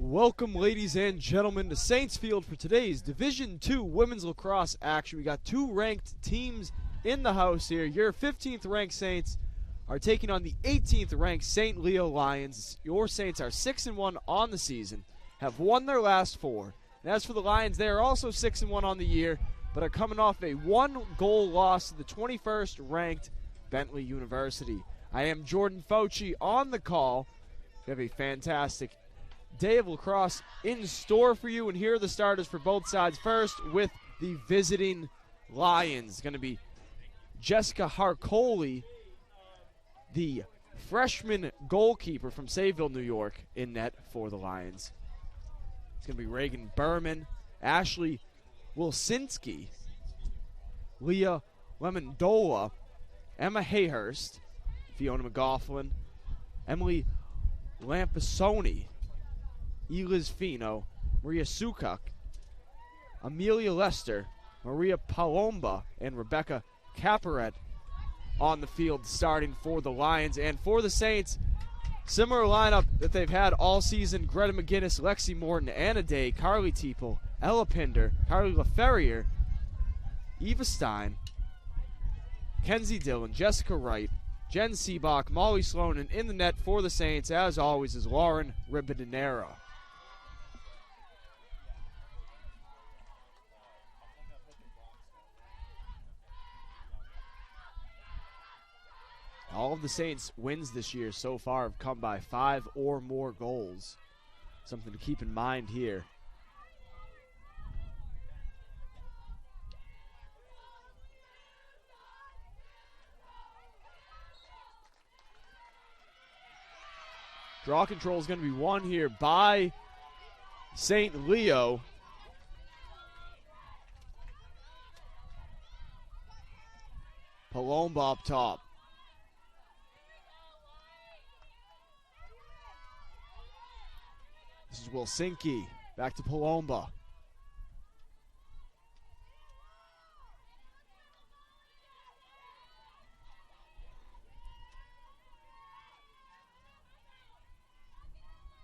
Welcome, ladies and gentlemen, to Saints Field for today's Division II Women's Lacrosse action. We got two ranked teams in the house here. Your 15th ranked Saints are taking on the 18th ranked St. Leo Lions. Your Saints are 6-1 on the season, have won their last four. And as for the Lions, they are also 6-1 on the year, but are coming off a one-goal loss to the 21st ranked Bentley University. I am Jordan Fauci on the call. We have a fantastic day of lacrosse in store for you, and here are the starters for both sides. First, with the visiting Lions, it's going to be Jessica Harcoli, the freshman goalkeeper from Sayville, New York, in net for the Lions. It's going to be Reagan Berman, Ashley Wilsinski, Leah Lemondola, Emma Hayhurst, Fiona McGoughlin, Emily Lampasoni, Eliz Fino, Maria Sukuk, Amelia Lester, Maria Palomba, and Rebecca Caparet on the field starting for the Lions. And for the Saints, similar lineup that they've had all season: Greta McGinnis, Lexi Morton, Anna Day, Carly Teeple, Ella Pinder, Carly LaFerrier, Eva Stein, Kenzie Dillon, Jessica Wright, Jen Seabach, Molly Sloan, and in the net for the Saints, as always, is Lauren Ribadenera. All of the Saints' wins this year so far have come by 5 or more goals. Something to keep in mind here. Draw control is going to be won here by St. Leo. Palomba up top. This is Wilsinki. Back to Palomba.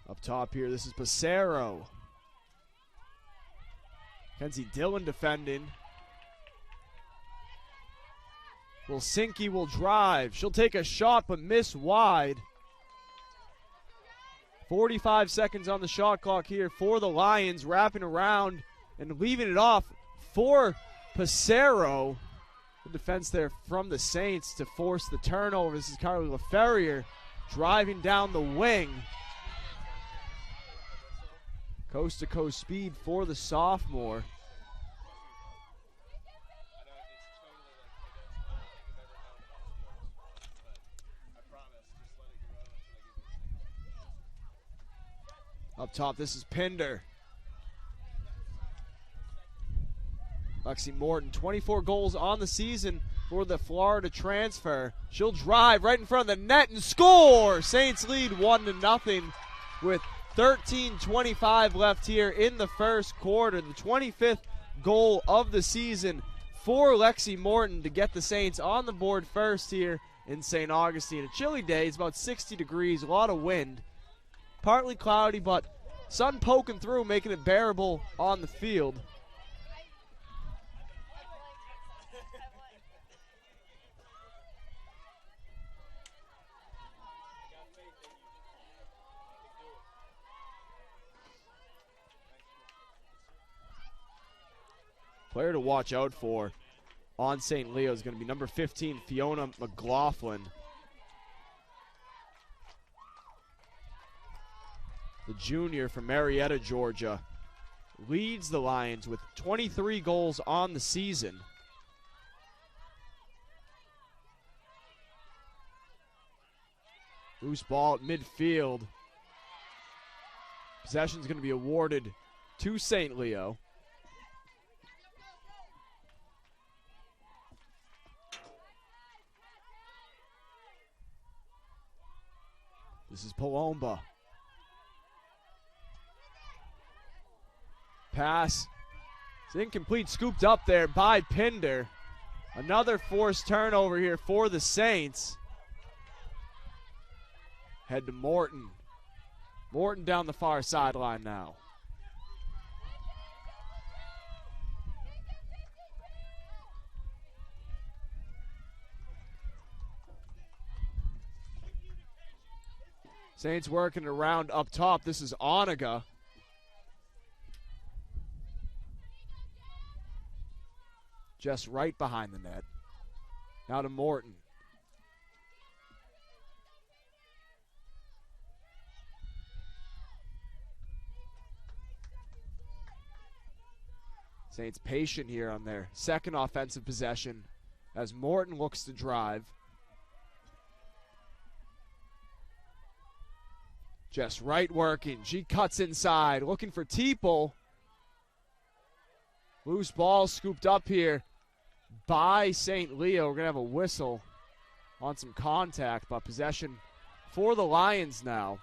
Up top here, this is Passero. Kenzie Dillon defending. Wilsinki will drive. She'll take a shot but miss wide. 45 seconds on the shot clock here for the Lions, wrapping around and leaving it off for Passero. The defense there from the Saints to force the turnover. This is Carly LaFerrier driving down the wing. Coast-to-coast speed for the sophomore. Up top, this is Pinder. Lexi Morton, 24 goals on the season for the Florida transfer. She'll drive right in front of the net and score! Saints lead 1-0 with 13:25 left here in the first quarter. The 25th goal of the season for Lexi Morton to get the Saints on the board first here in St. Augustine. A chilly day, it's about 60 degrees, a lot of wind. Partly cloudy, but sun poking through, making it bearable on the field. Player to watch out for on St. Leo is going to be number 15, Fiona McLaughlin. The junior from Marietta, Georgia, leads the Lions with 23 goals on the season. Loose ball at midfield. Possession is going to be awarded to St. Leo. This is Palomba. Pass. It's incomplete, scooped up there by Pinder. Another forced turnover here for the Saints. Head to Morton. Morton down the far sideline now. Saints working around up top. This is Onaga. Just right behind the net. Now to Morton. Saints patient here on their second offensive possession as Morton looks to drive. Just right working. She cuts inside, looking for Teeple. Loose ball scooped up here by St. Leo. We're going to have a whistle on some contact, but possession for the Lions now.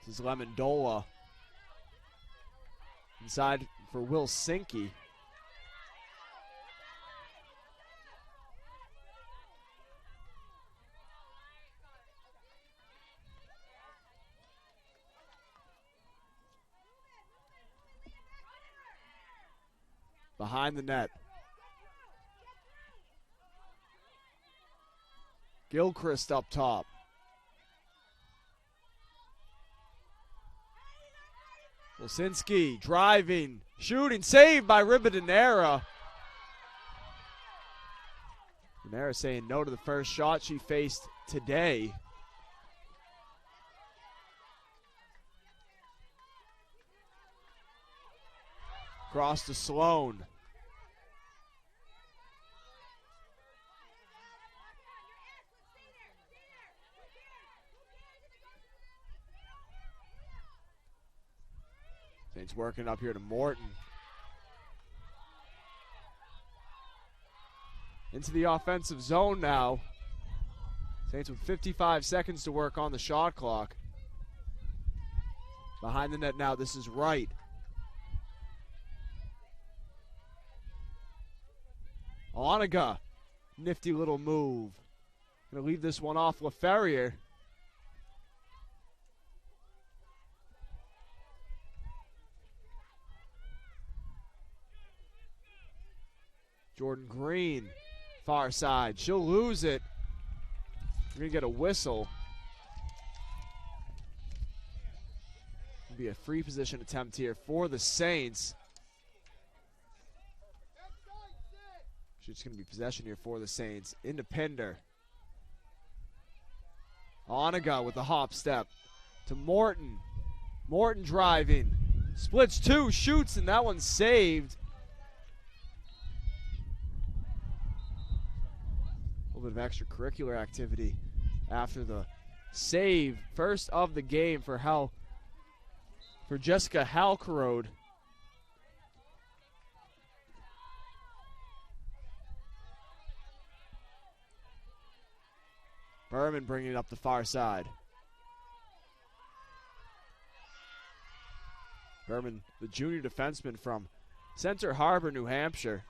This is Lemondola. Inside for Wilsinski. Behind the net. Gilchrist up top. Wilsinski driving, shooting, saved by Ribadenera. Ribadenera saying no to the first shot she faced today. Cross to Sloan. Saints working up here to Morton. Into the offensive zone now. Saints with 55 seconds to work on the shot clock. Behind the net now, this is Wright. Onaga, nifty little move. Gonna leave this one off LaFerrier. Jordan Green, far side. She'll lose it. We're gonna get a whistle. It'll be a free position attempt here for the Saints. It's going to be possession here for the Saints. Into Pinder. Onaga with the hop step to Morton. Morton driving. Splits two, shoots, and that one's saved. A little bit of extracurricular activity after the save. First of the game for Jessica Halkerode. Berman bringing it up the far side. Berman, the junior defenseman from Center Harbor, New Hampshire.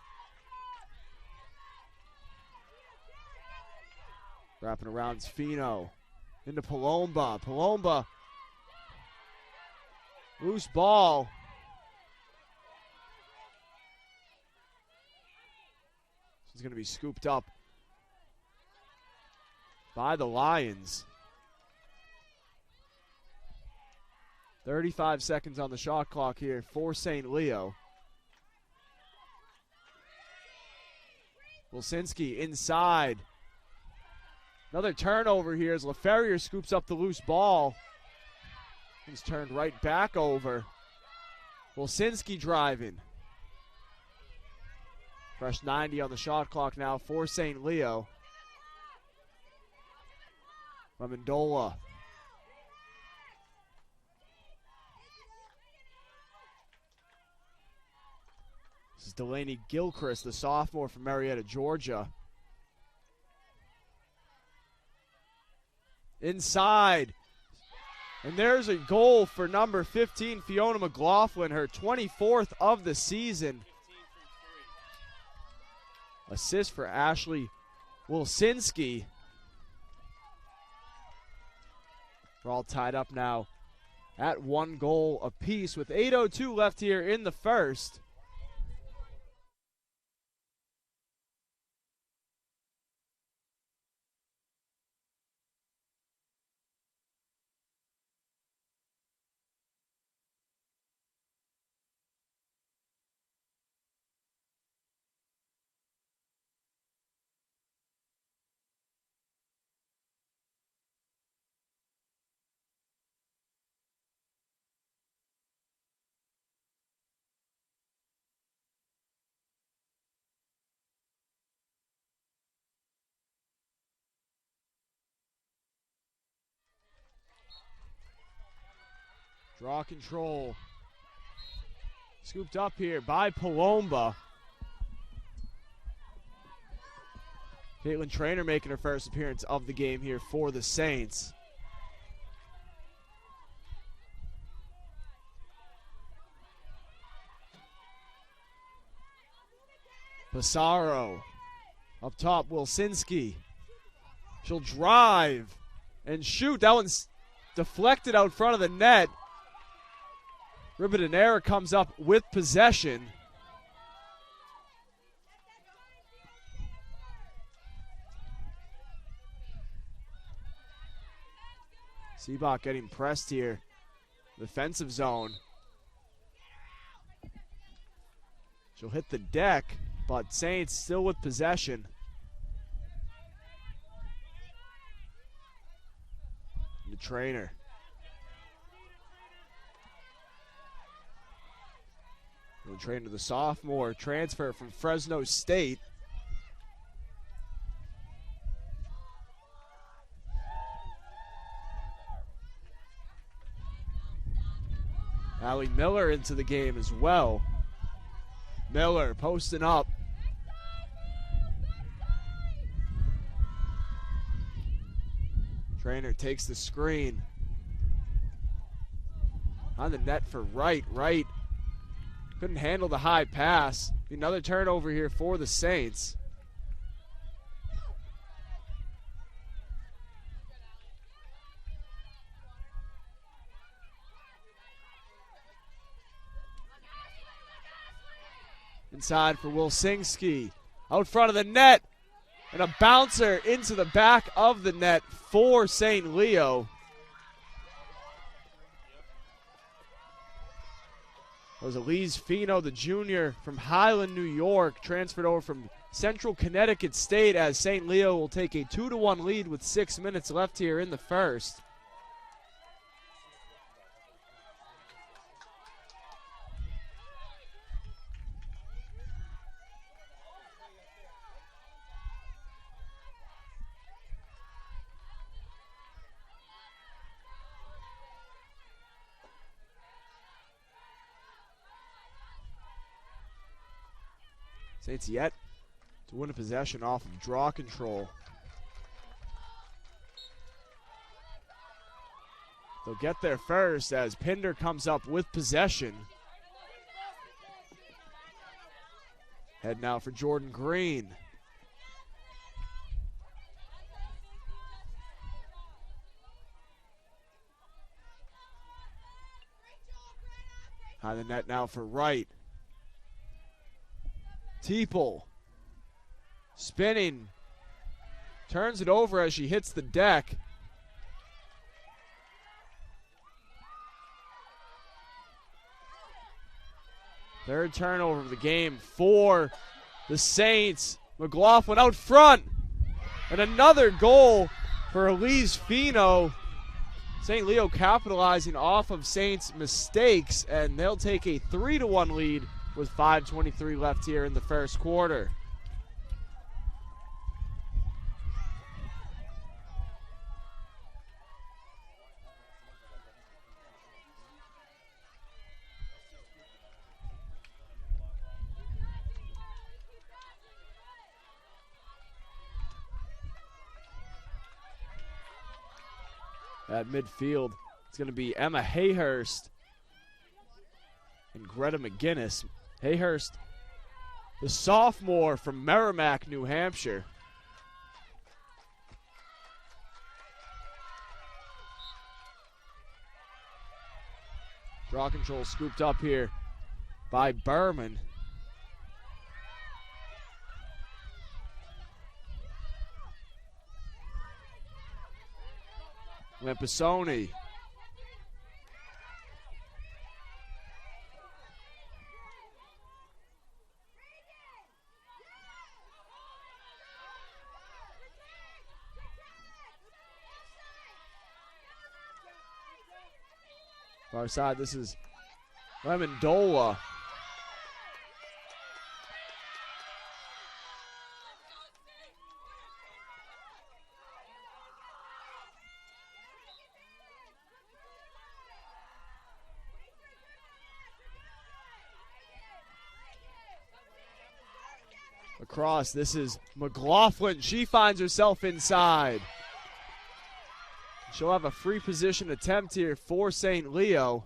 Wrapping around Fino. Into Palomba. Palomba. Loose ball. This is going to be scooped up by the Lions. 35 seconds on the shot clock here for St. Leo. Wilsinski inside. Another turnover here as LaFerrier scoops up the loose ball. He's turned right back over. Wilsinski driving. Fresh 90 on the shot clock now for St. Leo. Lemondola. This is Delaney Gilchrist, the sophomore from Marietta, Georgia. Inside. And there's a goal for number 15, Fiona McLaughlin, her 24th of the season. Assist for Ashley Wilsinski. They're all tied up now at 1 goal apiece with 8:02 left here in the first. Draw control. Scooped up here by Palomba. Caitlin Traynor making her first appearance of the game here for the Saints. Pissarro. Up top, Wilsinski. She'll drive and shoot. That one's deflected out front of the net. Ribadenera comes up with possession. Seabach getting pressed here. Defensive zone. She'll hit the deck, but Saints still with possession. The Traynor. Trained the sophomore transfer from Fresno State. Allie Miller into the game as well. Miller posting up. Traynor takes the screen. On the net for Wright. Wright couldn't handle the high pass. Another turnover here for the Saints. Inside for Wilsinski. Out front of the net. And a bouncer into the back of the net for St. Leo. That was Elise Fino, the junior from Highland, New York, transferred over from Central Connecticut State as St. Leo will take a 2-1 lead with 6 minutes left here in the first. Saints yet to win a possession off of draw control. They'll get there first as Pinder comes up with possession. Head now for Jordan Green. High the net now for Wright. Teeple spinning, turns it over as she hits the deck. Third turnover of the game for the Saints. McLaughlin out front, and another goal for Elise Fino. St. Leo capitalizing off of Saints' mistakes, and they'll take a 3-1 lead with 5:23 left here in the first quarter. At midfield, it's going to be Emma Hayhurst and Greta McGinnis. Hayhurst, the sophomore from Merrimack, New Draw control scooped up here by Berman. Lampasoni. Far side, this is Lemondola. Across, this is McLaughlin. She finds herself inside. She'll have a free position attempt here for St. Leo.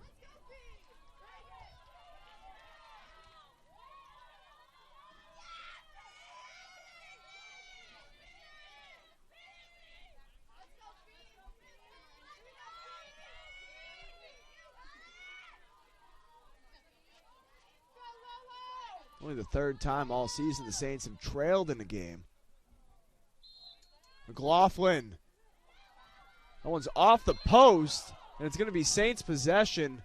Only the third time all season the Saints have trailed in a game. McLaughlin. That one's off the post, and it's going to be Saints possession.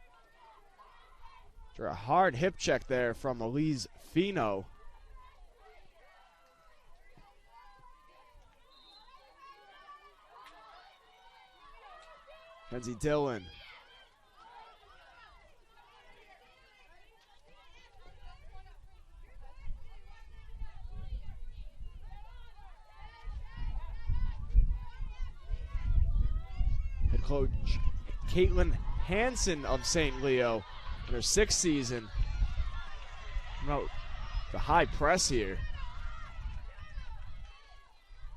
After a hard hip check there from Elise Fino. Kenzie Dillon. Head coach Caitlin Hansen of St. Leo in her 6th season. No, the high press here.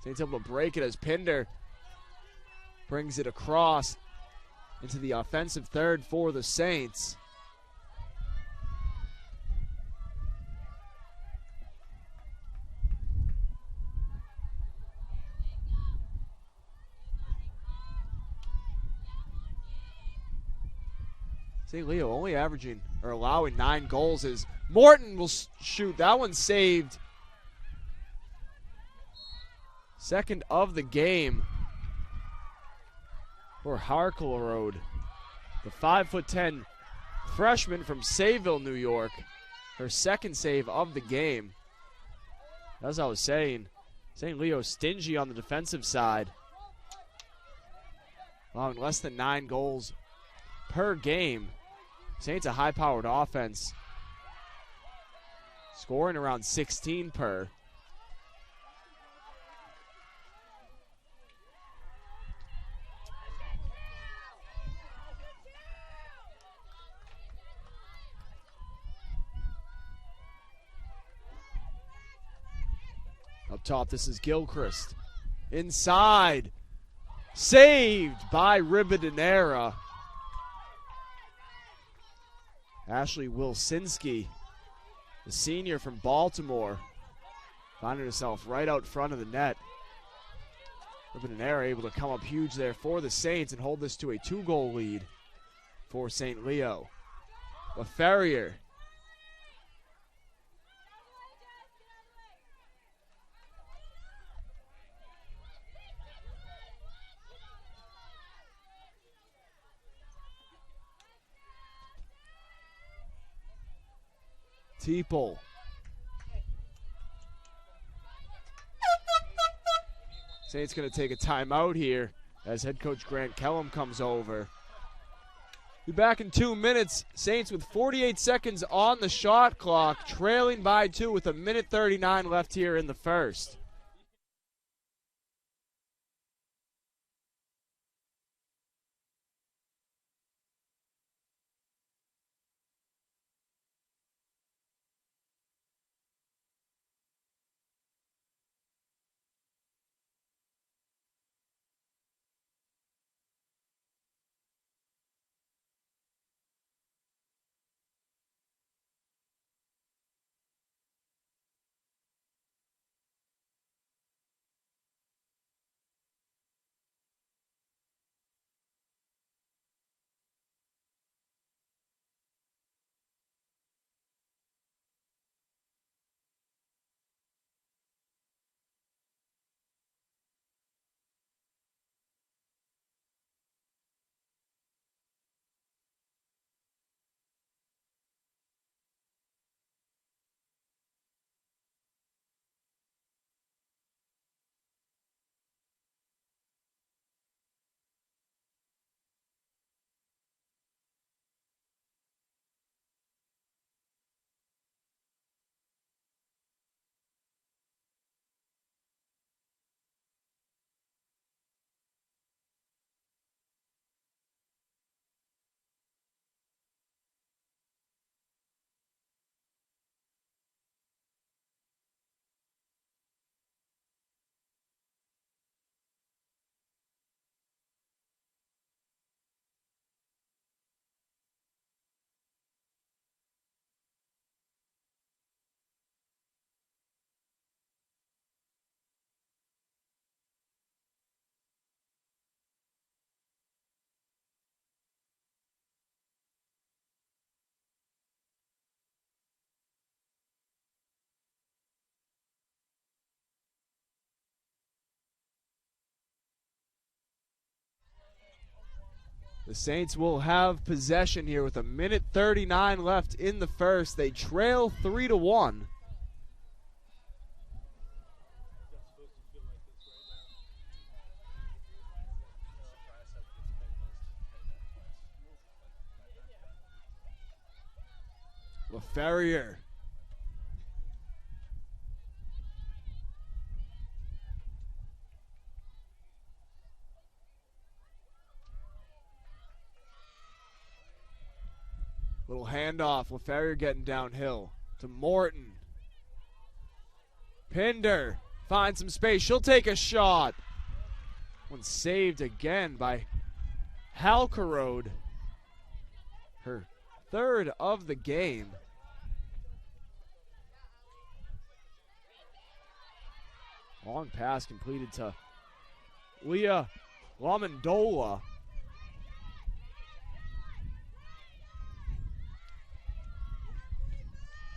Saints able to break it as Pinder brings it across into the offensive third for the Saints. St. Leo only averaging or allowing 9 goals as Morton will shoot. That one saved. Second of the game for Harklerode. The 5'10" freshman from Sayville, New York. Her 2nd save of the game. As I was saying, St. Leo stingy on the defensive side. Allowing less than 9 goals per game. Saints a high-powered offense. Scoring around 16 per. Up top, this is Gilchrist. Inside. Saved by Ribadenera. Ashley Wilsinski, the senior from Baltimore, finding herself right out front of the net. Ribadenera able to come up huge there for the Saints and hold this to a 2-goal lead for St. Leo. LaFerrier. Teeple. Saints going to take a timeout here as head coach Grant Kellum comes over. Be back in 2 minutes. Saints with 48 seconds on the shot clock, trailing by 2 with 1:39 left here in the first. The Saints will have possession here with 1:39 left in the first. They trail 3-1. LaFerrier. Little handoff. LaFerrier getting downhill to Morton. Pinder finds some space. She'll take a shot. One saved again by Halkerode. Her third of the game. Long pass completed to Leah Lamandola.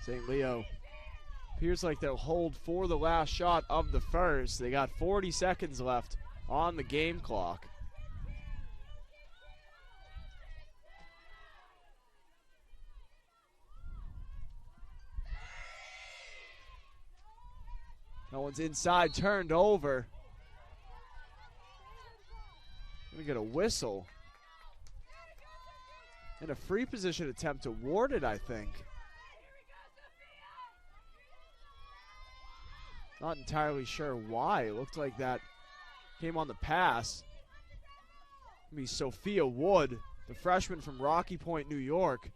St. Leo appears like they'll hold for the last shot of the first. They got 40 seconds left on the game clock. That one's inside, turned over. Gonna get a whistle. And a free position attempt awarded, I think. Not entirely sure why. It looked like that came on the pass. It'll be Sophia Wood, the freshman from Rocky Point, New York.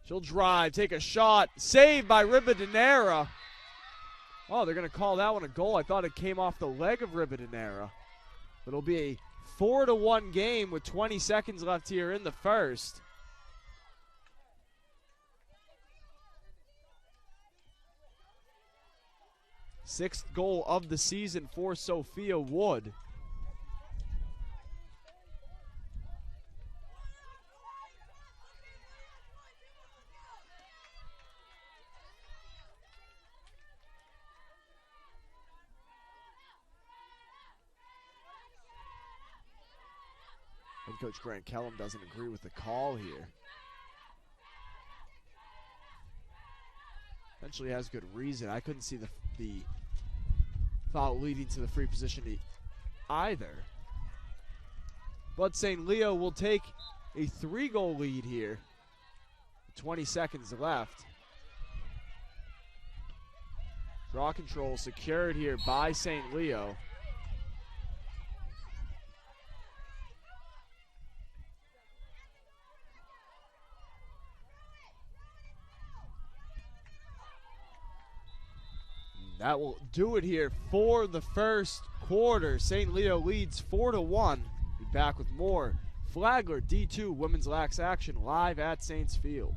She'll drive, take a shot, saved by Ribadenera. Oh, they're going to call that one a goal. I thought it came off the leg of Ribadenera. It'll be a 4-1 game with 20 seconds left here in the first. Sixth goal of the season for Sophia Wood. Head coach Grant Kellum doesn't agree with the call here. Eventually has good reason. I couldn't see the foul leading to the free position either. But St. Leo will take a 3-goal lead here. 20 seconds left. Draw control secured here by St. Leo. That will do it here for the first quarter. St. Leo leads 4-1. Be back with more Flagler D2 Women's Lax action live at Saints Field.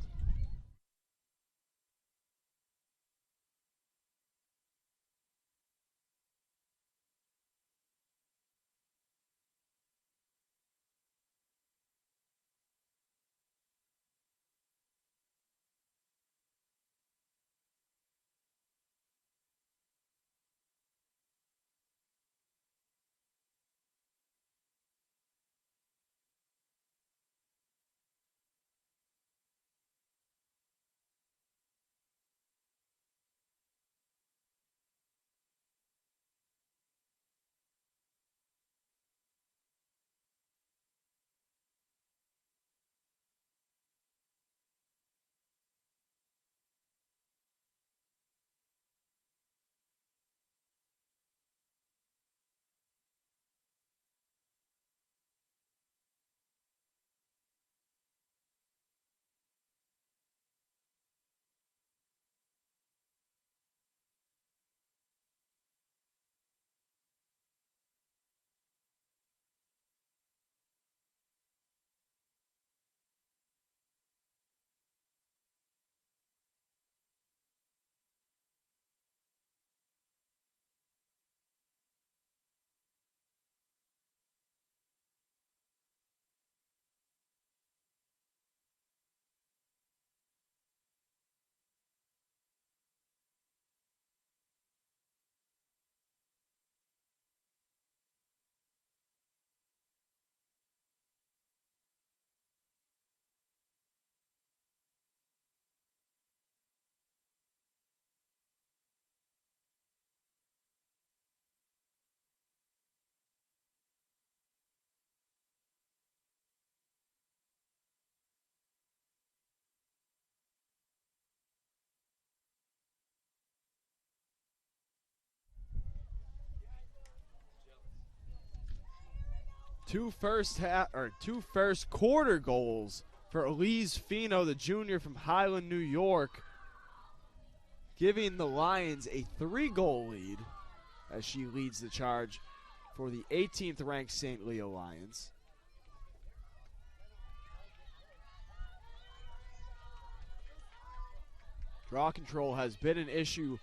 Two first quarter goals for Elise Fino, the junior from Highland, New York, giving the Lions a 3-goal lead as she leads the charge for the 18th ranked St. Leo Lions. Draw control has been an issue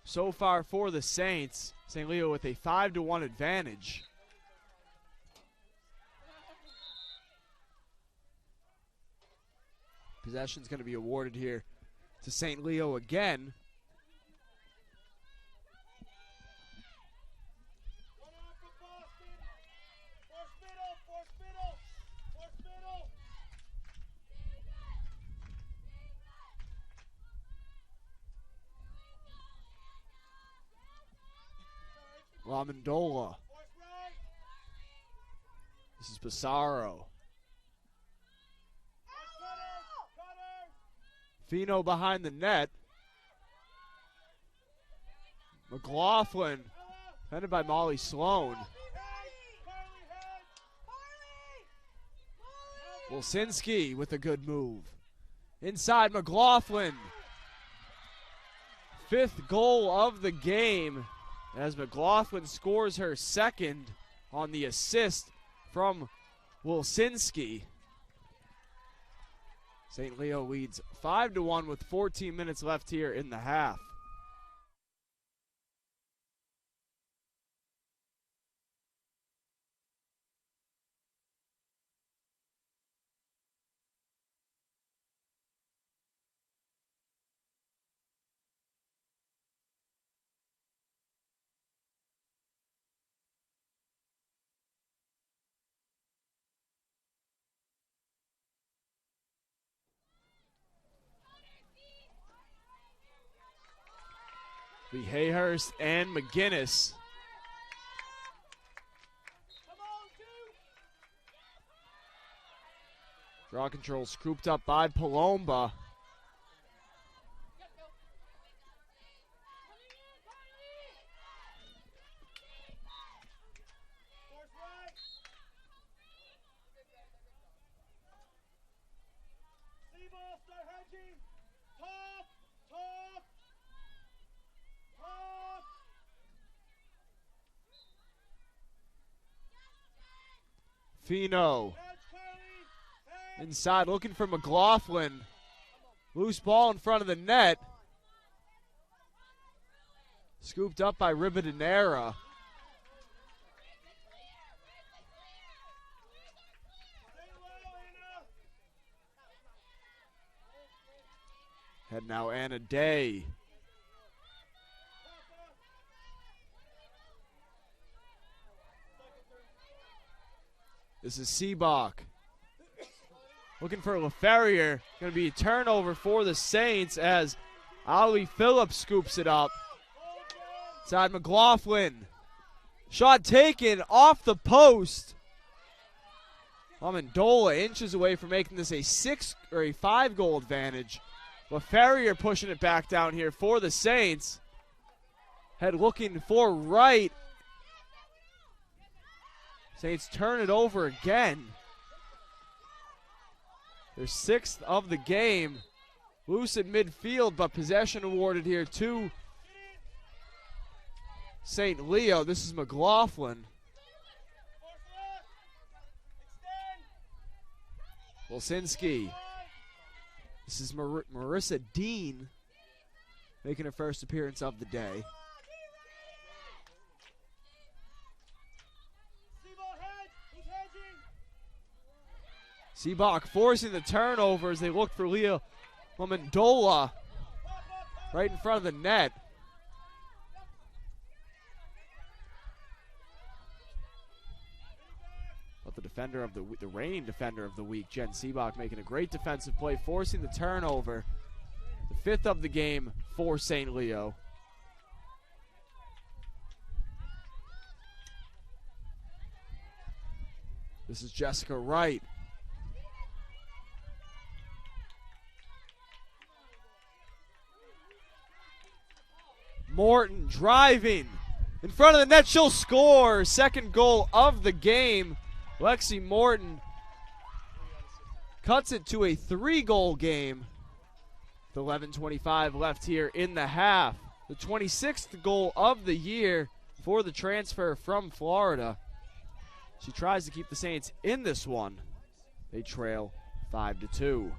so far for the Saints. St. Leo with a 5-1 advantage. Possession's going to be awarded here to St. Leo again. Lamandola. This is Pissarro. Fino behind the net. McLaughlin, defended by Molly Sloan. Wilsinski with a good move. Inside McLaughlin. 5th goal of the game as McLaughlin scores her 2nd on the assist from Wilsinski. St. Leo leads 5-1 with 14 minutes left here in the half. Hayhurst and McGinnis. Draw control scooped up by Palomba. Fino inside looking for McLaughlin. Loose ball in front of the net. Scooped up by Ribadenera. And now Anna Day. This is Seabach. Looking for LaFerrier. Going to be a turnover for the Saints as Ollie Phillips scoops it up. Side McLaughlin. Shot taken off the post. Amendola inches away from making this a 5-goal advantage. LaFerrier pushing it back down here for the Saints. Head looking for right. Saints turn it over again. Their 6th of the game. Loose in midfield, but possession awarded here to St. Leo. This is McLaughlin. Wilsinski. This is Marissa Dean making her first appearance of the day. Seabach forcing the turnover as they look for Leah Lamandola right in front of the net. But the defender of the reigning defender of the week, Jen Seabach, making a great defensive play, forcing the turnover. The 5th of the game for St. Leo. This is Jessica Wright. Morton driving in front of the net. She'll score. 2nd goal of the game Lexi Morton cuts it to a 3-goal game with 11:25 left here in the half. The 26th goal of the year for the transfer from Florida. She tries to keep the Saints in this one. They trail 5-2.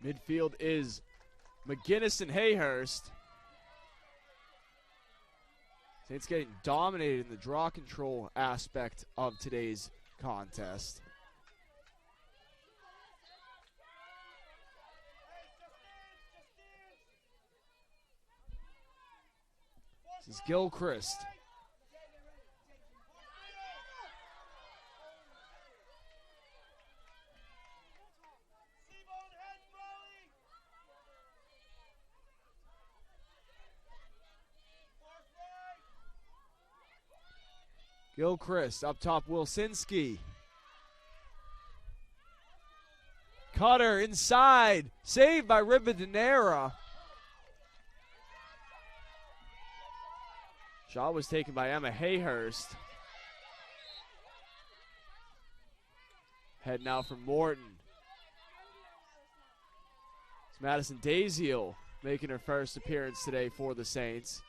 Midfield is McGinnis and Hayhurst. Saints getting dominated in the draw control aspect of today's contest. This is Gilchrist. Gilchrist up top, Wilsinski. Cutter inside, saved by Rivadeneira. Shot was taken by Emma Hayhurst. Head now from Morton. It's Madison Daziel making her first appearance today for the Saints.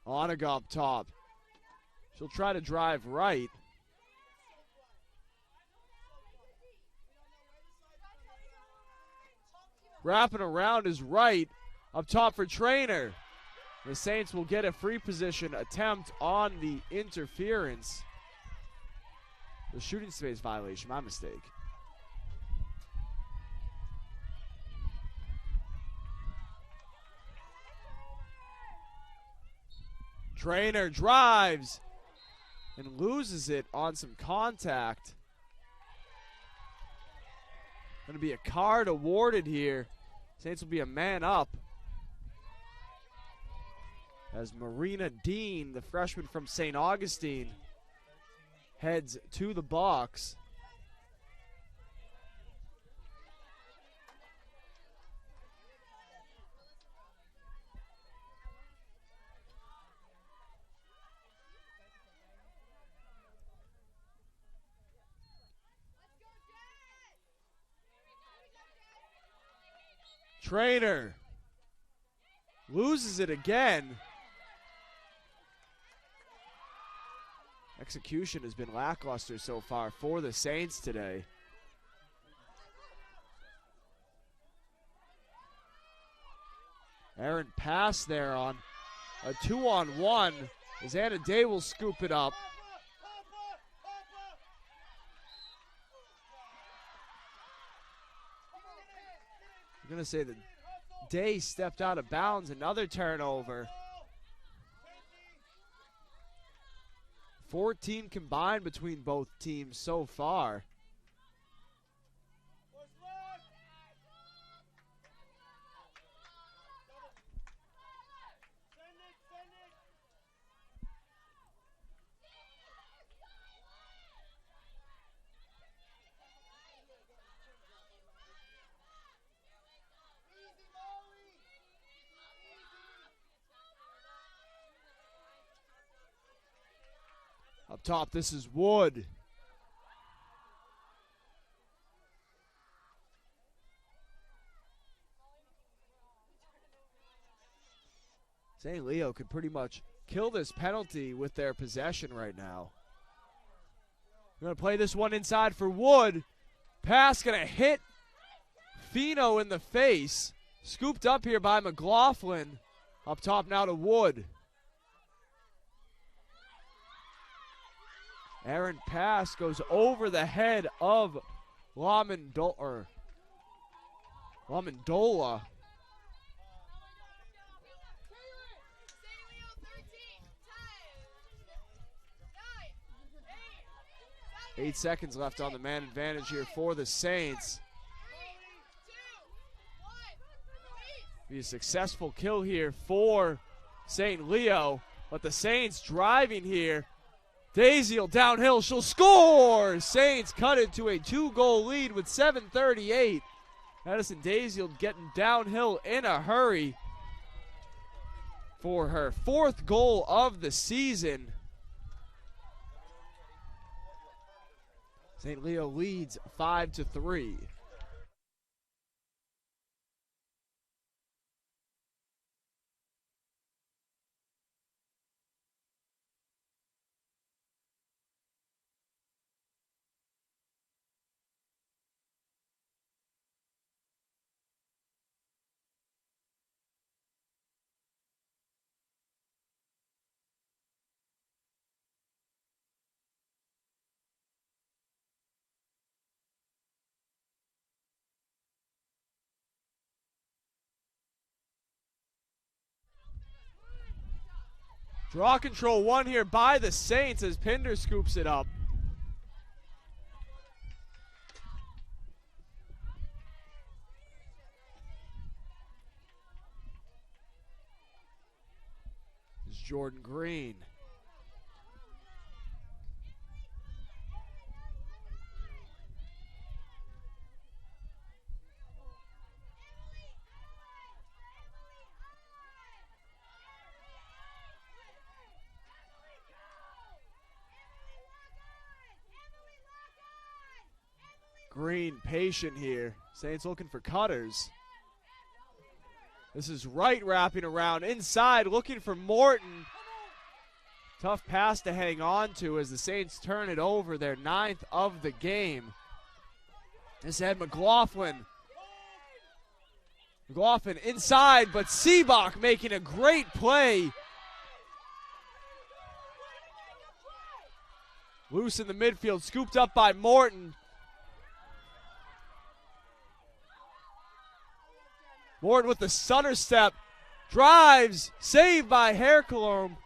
Onega up top. She'll try to drive right. Wrapping around is right. Up top for Trainer. The Saints will get a free position attempt on the interference. The shooting space violation, my mistake. Trainer drives and loses it on some contact. Going to be a card awarded here. Saints will be a man up as Marina Dean, the freshman from St. Augustine, heads to the box. Trainer loses it again. Execution has been lackluster so far for the Saints today. Aaron pass there on a 2-on-1 as Anna Day will scoop it up. I'm going to say that Day stepped out of bounds. Another turnover. 14 combined between both teams so far. Up top, this is Wood. St. Leo could pretty much kill this penalty with their possession right now. We're going to play this one inside for Wood. Pass going to hit Fino in the face. Scooped up here by McLaughlin. Up top now to Wood. Errant pass goes over the head of Lamondola. Lamondola. 8 seconds left on the man advantage here for the Saints. Be a successful kill here for St. Leo, but the Saints driving here. Daziel downhill, she'll score! Saints cut it to a 2-goal lead with 7:38. Madison Daziel getting downhill in a hurry for her 4th goal of the season. St. Leo leads 5-3. Draw control won here by the Saints as Pinder scoops it up. This is Jordan Green. Green patient here. Saints looking for cutters. This is Wright wrapping around inside, looking for Morton. Tough pass to hang on to as the Saints turn it over, their 9th of the game. This had McLaughlin. McLaughlin inside, but Seebach making a great play. Loose in the midfield, scooped up by Morton. Morton with the stutter step, drives, saved by Hercolome.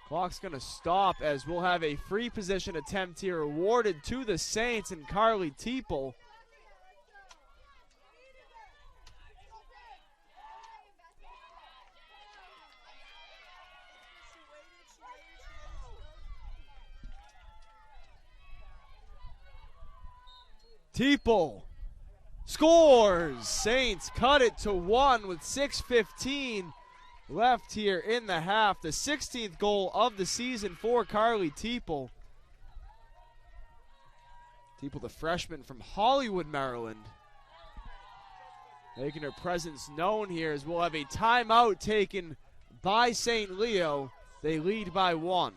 Clock's gonna stop as we'll have a free position attempt here awarded to the Saints and Carly Teeple. Teeple scores. Saints cut it to 1 with 6:15 left here in the half. The 16th goal of the season for Carly Teeple. Teeple, the freshman from Hollywood, Maryland, making her presence known here as we'll have a timeout taken by St. Leo. They lead by 1.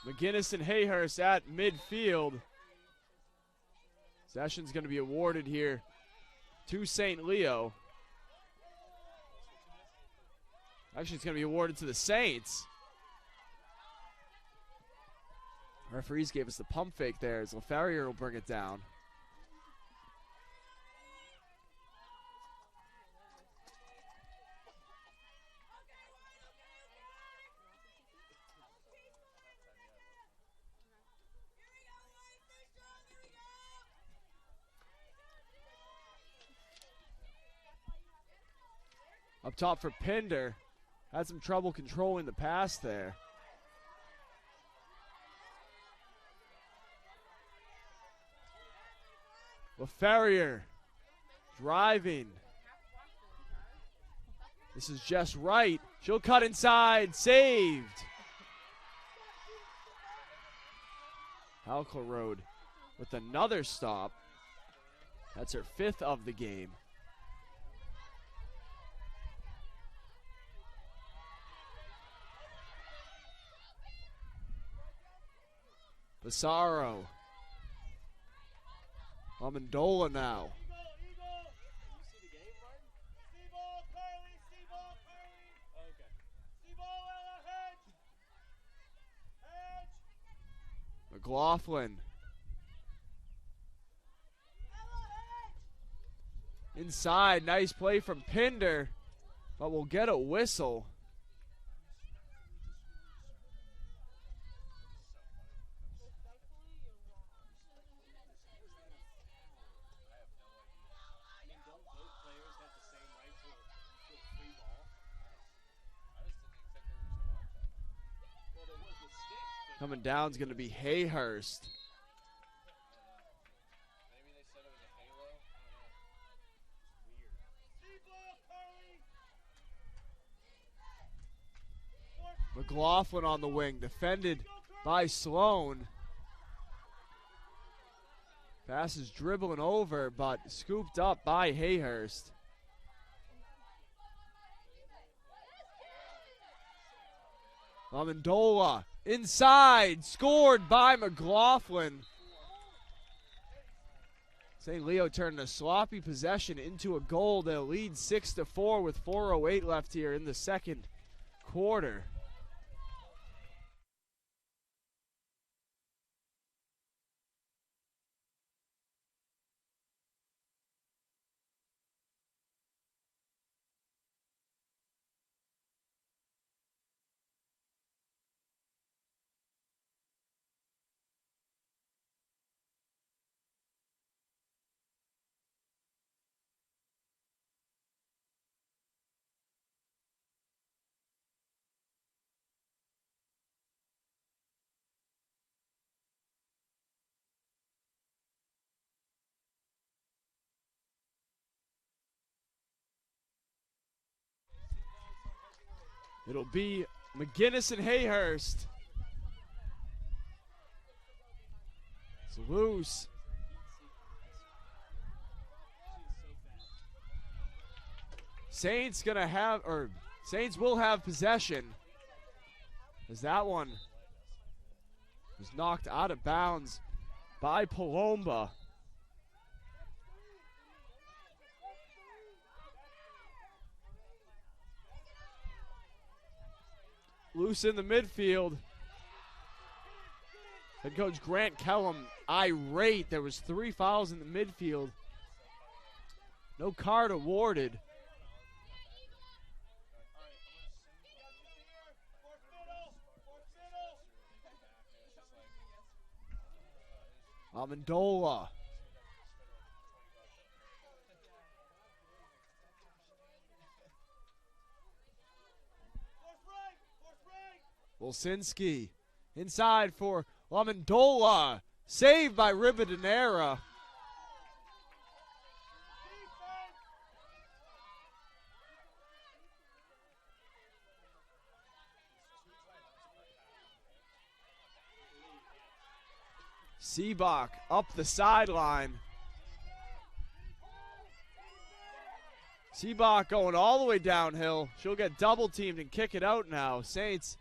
McGinnis and Hayhurst at midfield. Possession's going to be awarded here to St. Leo. Actually, it's going to be awarded to the Saints. Referees gave us the pump fake there as LaFerrier will bring it down. Up top for Pinder. Had some trouble controlling the pass there. LaFerrier driving. This is just right. She'll cut inside. Saved. Halclerode with another stop. That's her 5th of the game. Basaro. Amendola now. McLaughlin. Inside, nice play from Pinder, but we'll get a whistle. Coming down is going to be Hayhurst. McLaughlin on the wing, defended by Sloan. Pass is dribbling over, but scooped up by Hayhurst. Amendola inside, scored by McLaughlin. St. Leo turned a sloppy possession into a goal. They'll lead 6-4 with 4:08 left here in the second quarter. It'll be McGinnis and Hayhurst. It's loose. Saints will have possession. As that one was knocked out of bounds by Palomba. Loose in the midfield. Head coach Grant Kellum irate. There was 3 fouls in the midfield. No card awarded. Amendola. Wilsinski inside for Amendola. Saved by Ribadenera. Seabach up the sideline. Seabach going all the way downhill. She'll get double teamed and kick it out now. Saints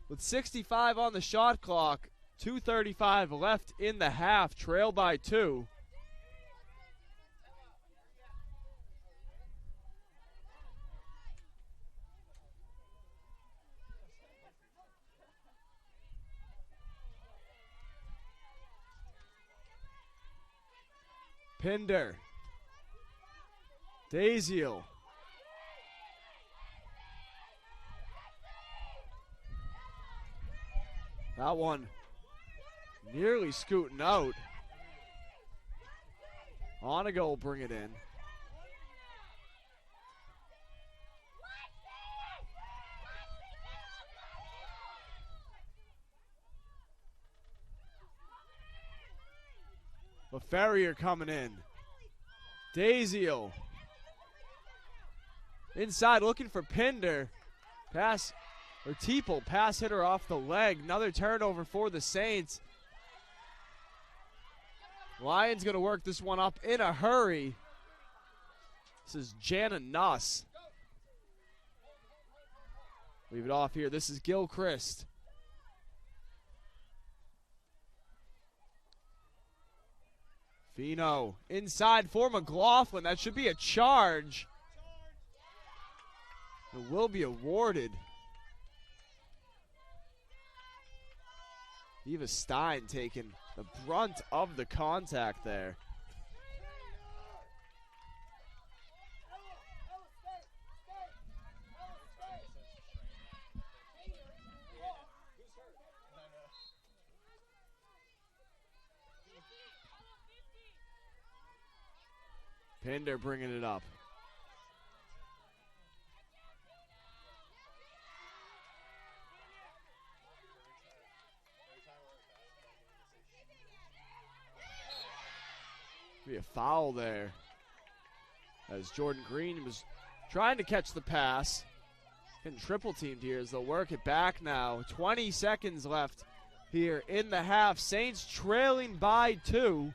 with 65 on the shot clock. 2:35 left in the half, trail by 2. Pinder. Daziel. That one nearly scooting out. Onaga will bring it in. Ferrier coming in. Daziel. Inside looking for Pinder. Pass, or Teeple, pass hitter off the leg. Another turnover for the Saints. Lions going to work this one up in a hurry. This is Jana Nuss. Leave it off here. This is Gilchrist. Fino inside for McLaughlin. That should be a charge. It will be awarded. Eva Stein taking the brunt of the contact there. Pinder bringing it up. Be a foul there as Jordan Green was trying to catch the pass. Getting triple teamed here as they'll work it back now. 20 seconds left here in the half. Saints trailing by 2.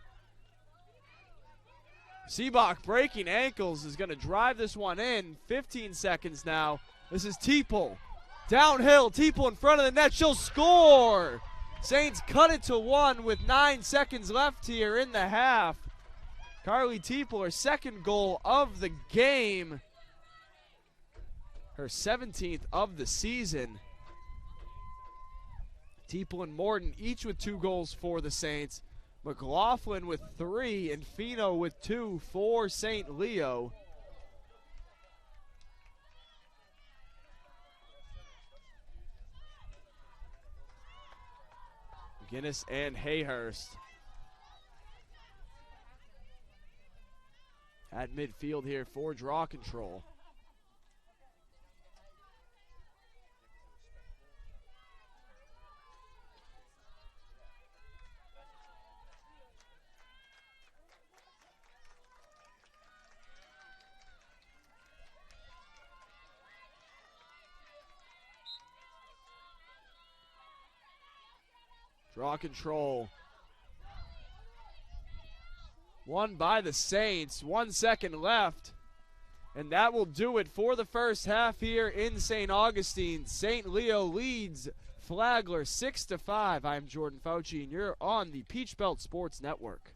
Seabach breaking ankles is going to drive this one in. 15 seconds now. This is Teeple. Downhill, Teeple in front of the net. She'll score. Saints cut it to 1 with 9 seconds left here in the half. Carly Teeple, her second goal of the game. Her 17th of the season. Teeple and Morton each with 2 goals for the Saints. McLaughlin with 3 and Fino with 2 for St. Leo. McGinnis and Hayhurst at midfield here for draw control. Draw control. Won by the Saints. 1 second left. And that will do it for the first half here in St. Augustine. St. Leo leads Flagler 6-5. I'm Jordan Fauci, and you're on the Peach Belt Sports Network.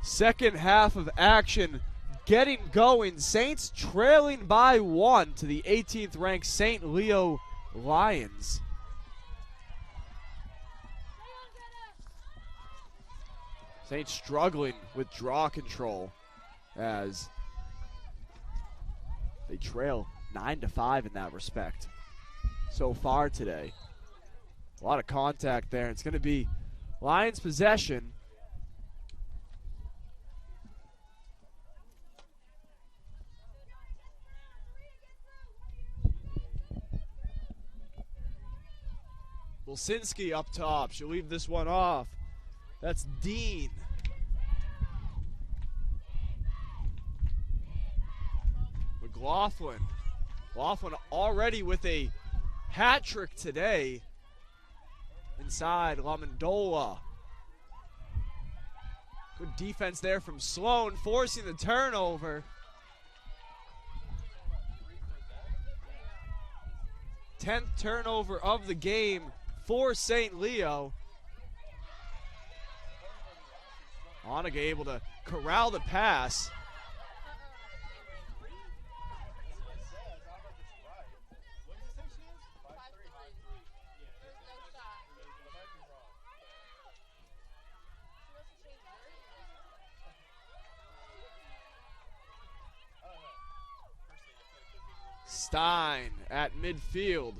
Second half of action getting going. Saints trailing by 1 to the 18th ranked St. Leo Lions. Saints struggling with draw control as they trail 9-5 in that respect so far today. A lot of contact there. It's going to be Lions possession. Wilsinski up top. She'll leave this one off. That's Dean. McLaughlin. McLaughlin already with a hat trick today. Inside, Lamondola. Good defense there from Sloan, forcing the turnover. 10th turnover of the game for St. Leo. Onega able to corral the pass. Stein at midfield.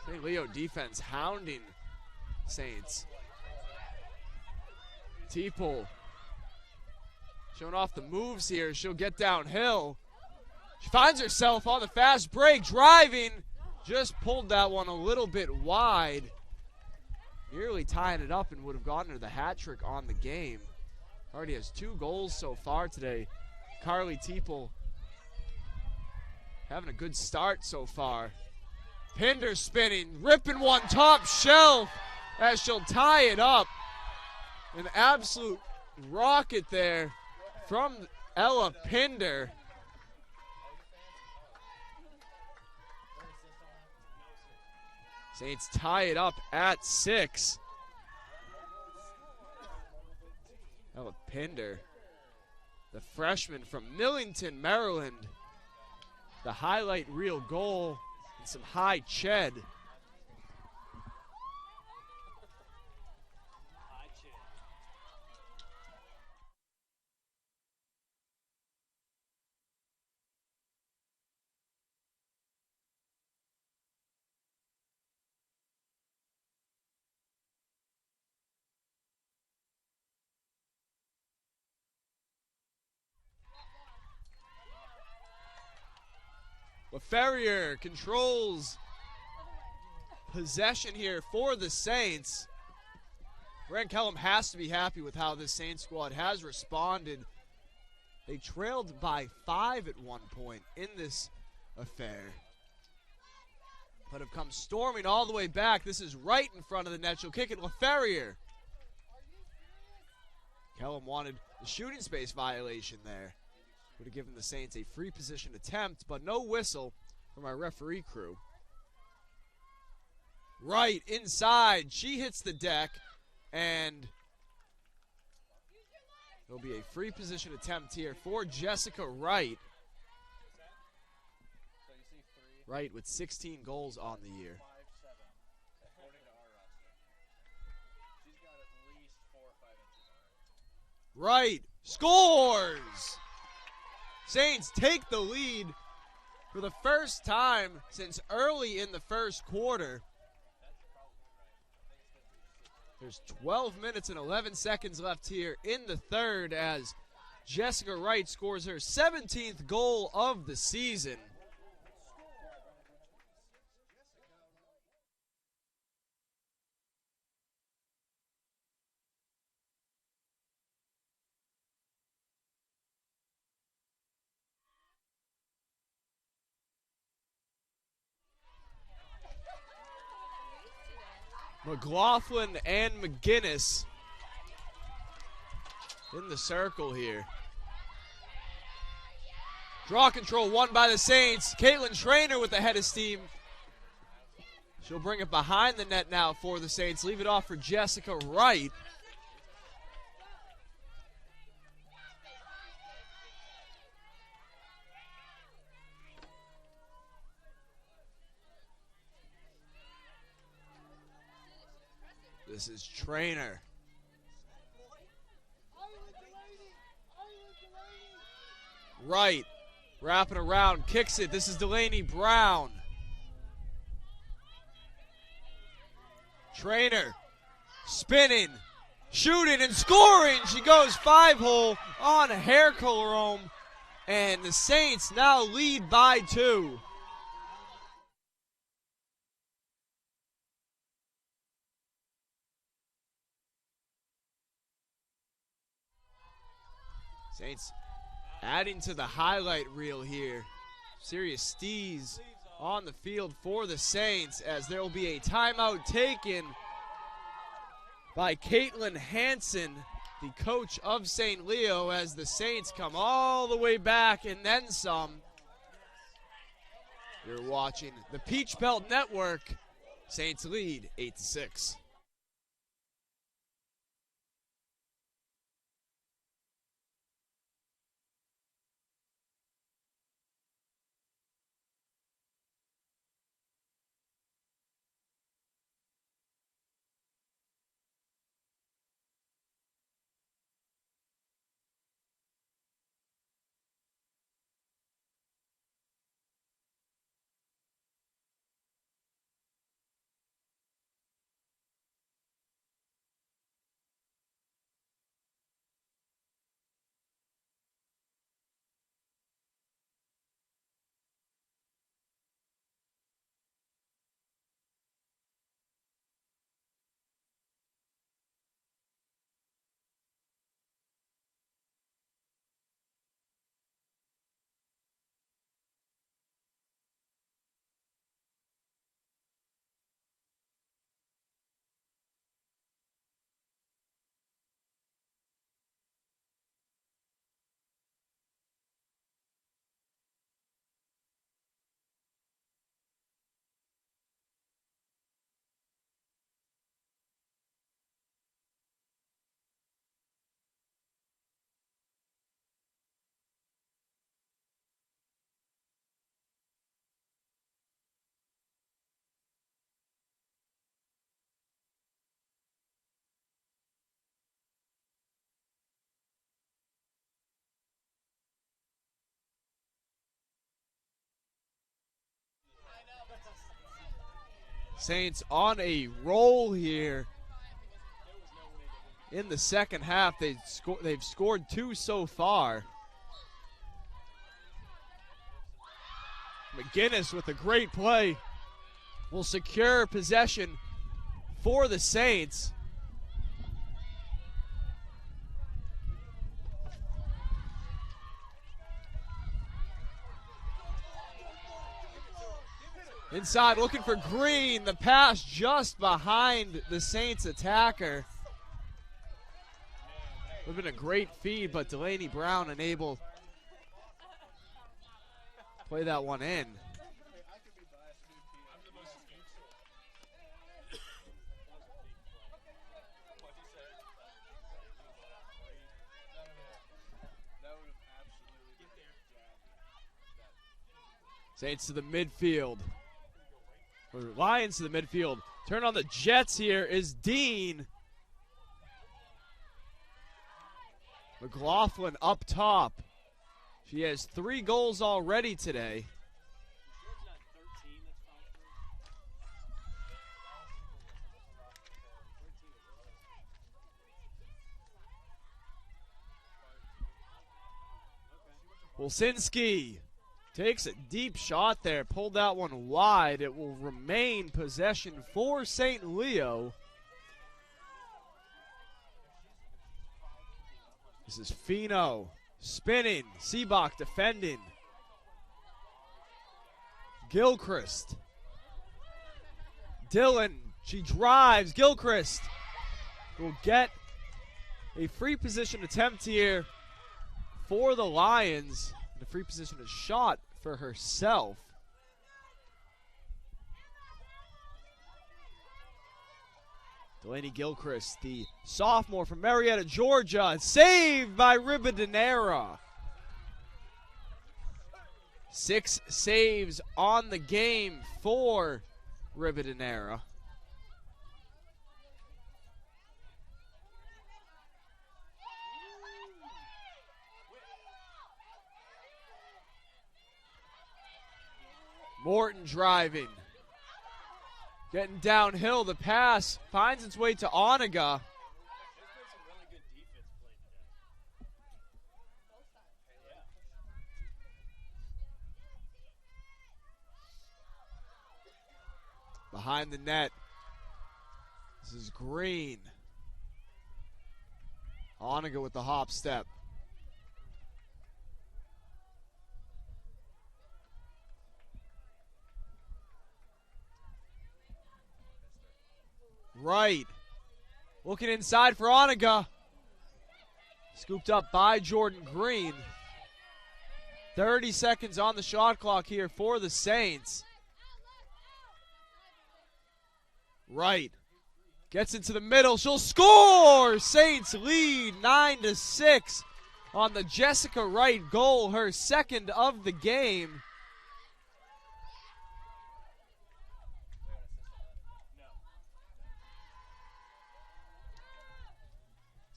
St. Leo defense hounding Saints. Teeple showing off the moves here. She'll get downhill. She finds herself on the fast break, driving. Just pulled that one a little bit wide. Nearly tying it up and would have gotten her the hat trick on the game. Already has 2 goals so far today. Carly Teeple having a good start so far. Pinder spinning, ripping one top shelf as she'll tie it up. An absolute rocket there from Ella Pinder. Saints tie it up at 6. Ella Pinder, the freshman from Millington, Maryland. The highlight reel goal and some high ched. LaFerrier controls possession here for the Saints. Brent Kellum has to be happy with how this Saints squad has responded. They trailed by 5 at one point in this affair, but have come storming all the way back. This is right in front of the net. She'll kick it. LaFerrier. Kellum wanted the shooting space violation there. Would have given the Saints a free position attempt, but no whistle from our referee crew. Right inside, she hits the deck, and there'll be a free position attempt here for Jessica Wright. Wright with 16 goals on the year. Wright scores! Saints take the lead for the first time since early in the first quarter. There's 12 minutes and 11 seconds left here in the third as Jessica Wright scores her 17th goal of the season. McLaughlin and McGinnis in the circle here. Draw control won by the Saints. Caitlin Trainer with the head of steam. She'll bring it behind the net now for the Saints. Leave it off for Jessica Wright. This is Trainer. Right. Wrapping around. Kicks it. This is Delaney Brown. Trainer. Spinning. Shooting and scoring. She goes 5-hole on Haircolorome. And the Saints now lead by 2. Saints adding to the highlight reel here. Serious stees on the field for the Saints as there will be a timeout taken by Caitlin Hansen, the coach of St. Leo, as the Saints come all the way back and then some. You're watching the Peach Belt Network. Saints lead 8-6. Saints on a roll here in the second half. They've scored 2 so far. McGinnis with a great play will secure possession for the Saints. Inside looking for Green. The pass just behind the Saints attacker. Would have been a great feed, but Delaney Brown unable to play that one in. Saints to the midfield. Or Lions to the midfield. Turn on the Jets here is Dean. McLaughlin up top. She has 3 goals already today. Wilsinski takes a deep shot there, pulled that one wide. It will remain possession for St. Leo. This is Fino spinning, Seabach defending. Gilchrist. Dillon, she drives. Gilchrist will get a free position attempt here for the Lions. The free position is shot for herself. Delaney Gilchrist, the sophomore from Marietta, Georgia, saved by Ribadenera. 6 saves on the game for Ribadenera. Morton driving. Getting downhill. The pass finds its way to Onaga. Behind the net. This is Green. Onaga with the hop step. Right. Looking inside for Onaga. Scooped up by Jordan Green. 30 seconds on the shot clock here for the Saints. Right. Gets into the middle. She'll score! Saints lead 9-6 on the Jessica Wright goal, her second of the game.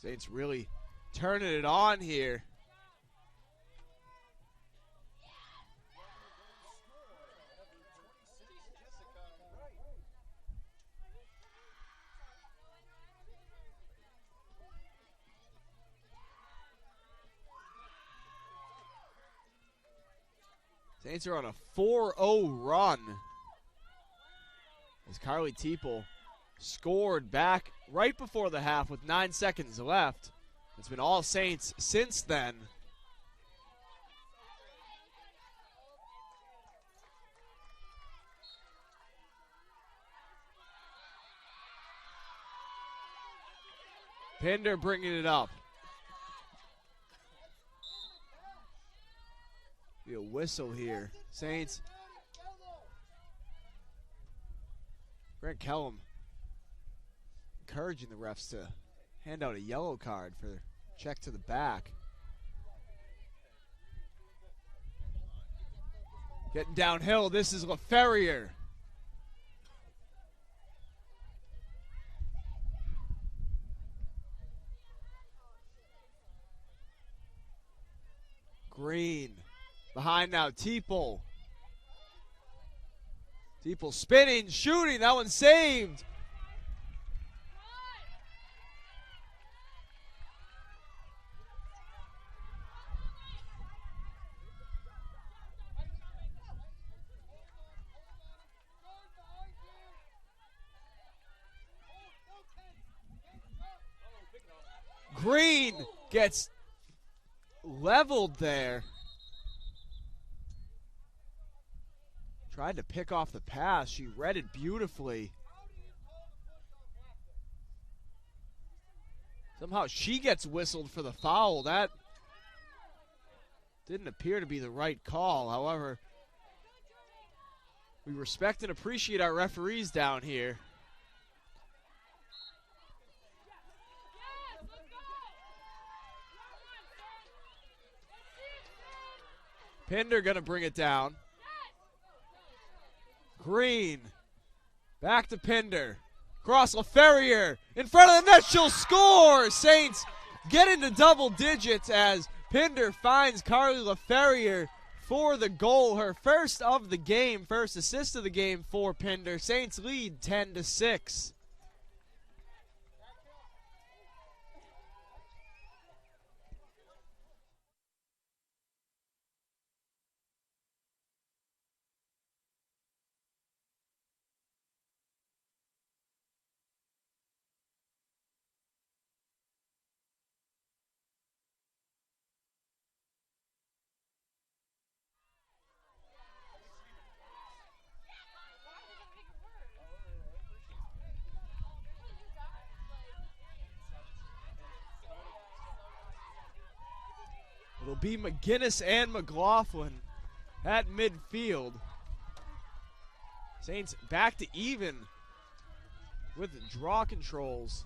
Saints really turning it on here. Saints are on a 4-0 run as Carly Teeple scored back right before the half with 9 seconds left. It's been all Saints since then. Pinder bringing it up. Be a whistle here. Saints. Grant Kellum encouraging the refs to hand out a yellow card for check to the back. Getting downhill. This is LaFerrier. Green. Behind now, Teeple. Teeple spinning, shooting. That one saved. Green gets leveled there. Tried to pick off the pass. She read it beautifully. Somehow she gets whistled for the foul. That didn't appear to be the right call. However, we respect and appreciate our referees down here. Pinder gonna bring it down. Green, back to Pinder. Cross LaFerrier, in front of the net, she'll score! Saints get into double digits as Pinder finds Carly LaFerrier for the goal. Her first of the game, first assist of the game for Pinder. Saints lead 10-6. It'll be McGinnis and McLaughlin at midfield. Saints back to even with draw controls.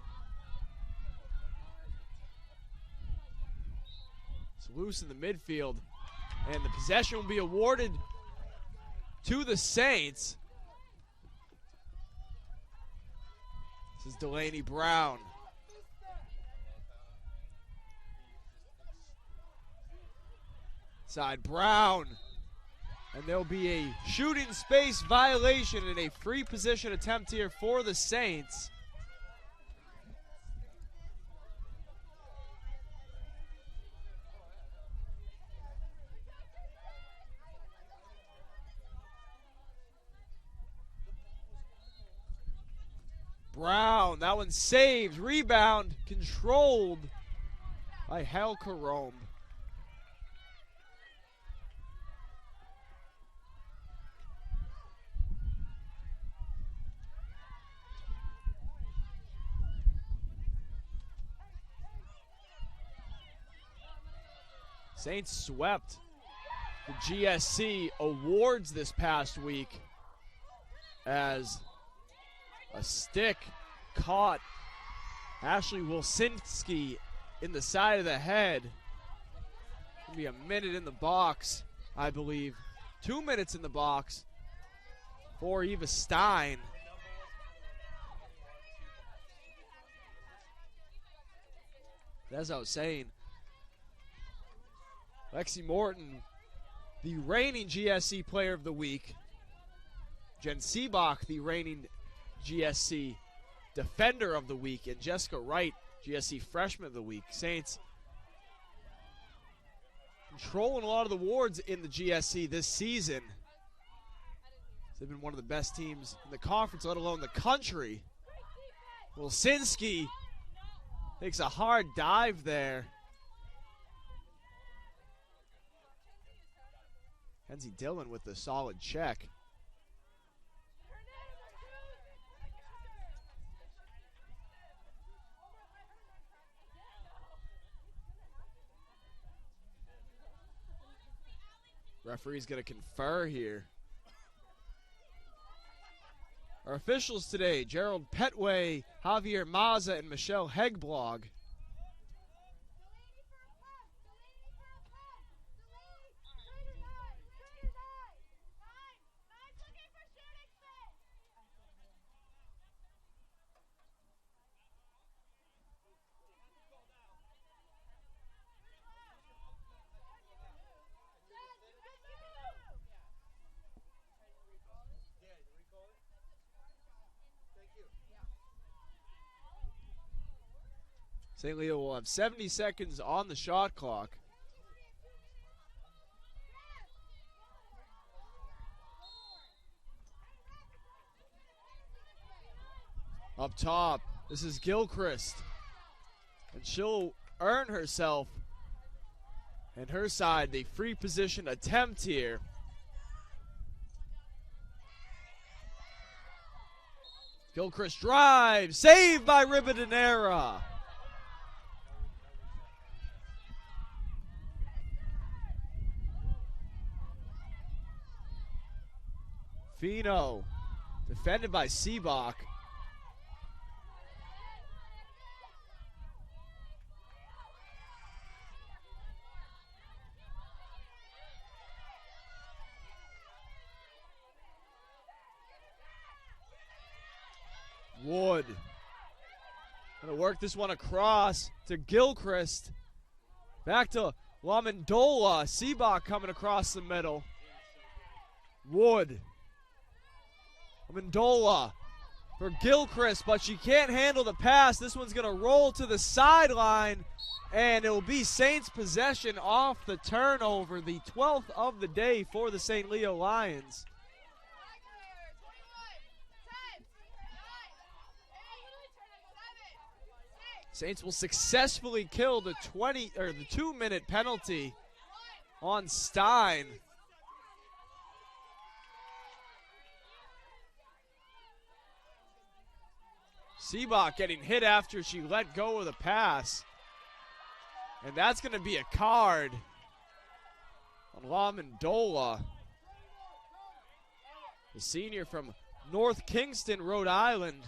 It's loose in the midfield, and the possession will be awarded to the Saints. This is Delaney Brown. Side Brown. And there'll be a shooting space violation and a free position attempt here for the Saints. Brown, that one saved. Rebound controlled by Hal Carome. Saints swept the GSC awards this past week as a stick caught Ashley Wilsinski in the side of the head. It'll be a minute in the box, I believe. 2 minutes in the box for Eva Stein. As I was saying, Lexi Morton, the reigning GSC Player of the Week. Jen Seebach, the reigning GSC Defender of the Week. And Jessica Wright, GSC Freshman of the Week. Saints controlling a lot of the awards in the GSC this season. They've been one of the best teams in the conference, let alone the country. Wilsinski takes a hard dive there. Kenzie Dillon with the solid check. Referee's going to confer here. Our officials today, Gerald Petway, Javier Maza, and Michelle Hegblog. St. Leo will have 70 seconds on the shot clock. Up top, this is Gilchrist. And she'll earn herself and her side the free position attempt here. Gilchrist drives, saved by Ribadenera. Fino, defended by Seebach. Wood. Gonna work this one across to Gilchrist. Back to Lamandola. Seebach coming across the middle. Wood. Amendola for Gilchrist, but she can't handle the pass. This one's going to roll to the sideline, and it will be Saints possession off the turnover, the 12th of the day for the St. Leo Lions. Saints will successfully kill the 2-minute penalty on Stein. Seebach getting hit after she let go of the pass. And that's going to be a card on Lamandola, the senior from North Kingston, Rhode Island.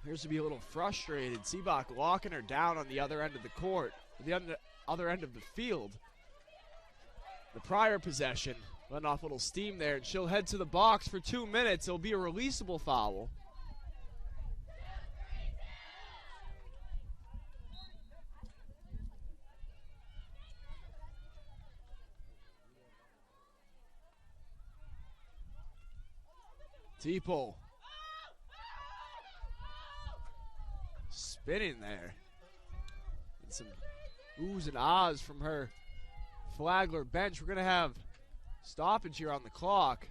Appears to be a little frustrated. Seebach locking her down on the other end of the court, the other end of the field. The prior possession, letting off a little steam there, and she'll head to the box for 2 minutes. It'll be a releasable foul. Teeple spinning there. And some oohs and ahs from her Flagler bench. We're going to have stoppage here on the clock.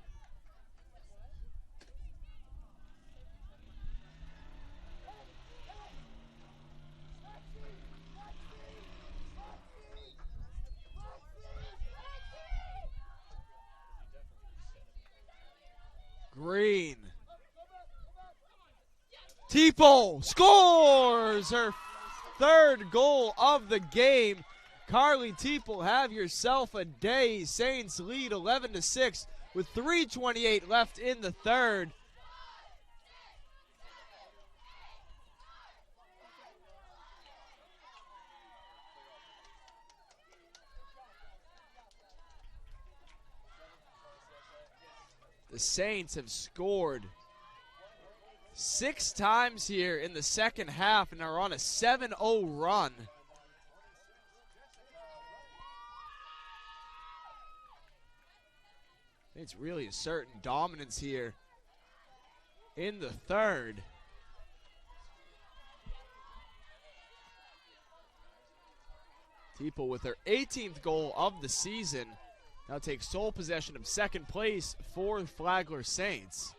Green. Teeple scores her third goal of the game. Carly Teeple, have yourself a day. Saints lead 11-6 with 3:28 left in the third. The Saints have scored 6 times here in the second half and are on a 7-0 run. It's really asserting dominance here in the third. Teeple with her 18th goal of the season now takes sole possession of second place for the Flagler Saints.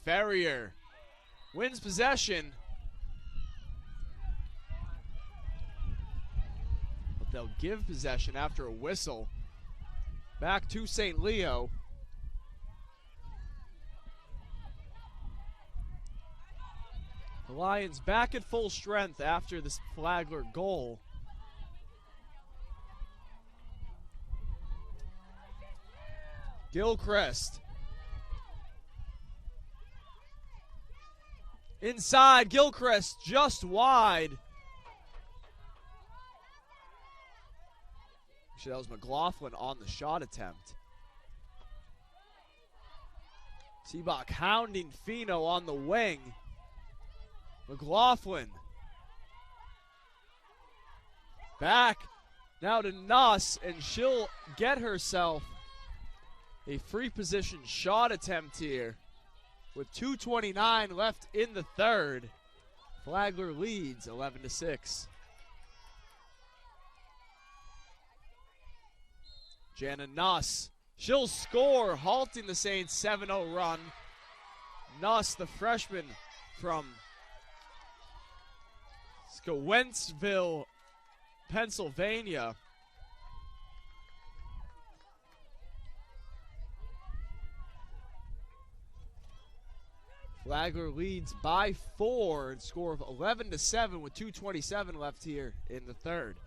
Ferrier wins possession. But they'll give possession after a whistle. Back to St. Leo. The Lions back at full strength after this Flagler goal. Gilchrist. Inside, Gilchrist just wide. Actually, that was McLaughlin on the shot attempt. Seabach hounding Fino on the wing. McLaughlin. Back now to Nuss, and she'll get herself a free position shot attempt here. With 2:29 left in the third, Flagler leads 11-6. Jana Nuss, she'll score, halting the Saints' 7-0 run. Nuss, the freshman from Wentzville, Pennsylvania. Flagler leads by 4, and score of 11-7 with 2:27 left here in the third.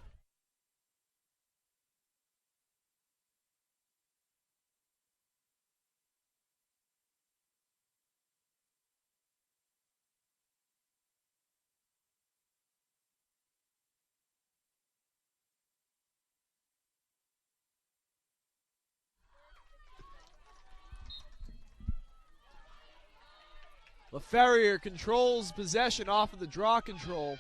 LaFerrier controls possession off of the draw control.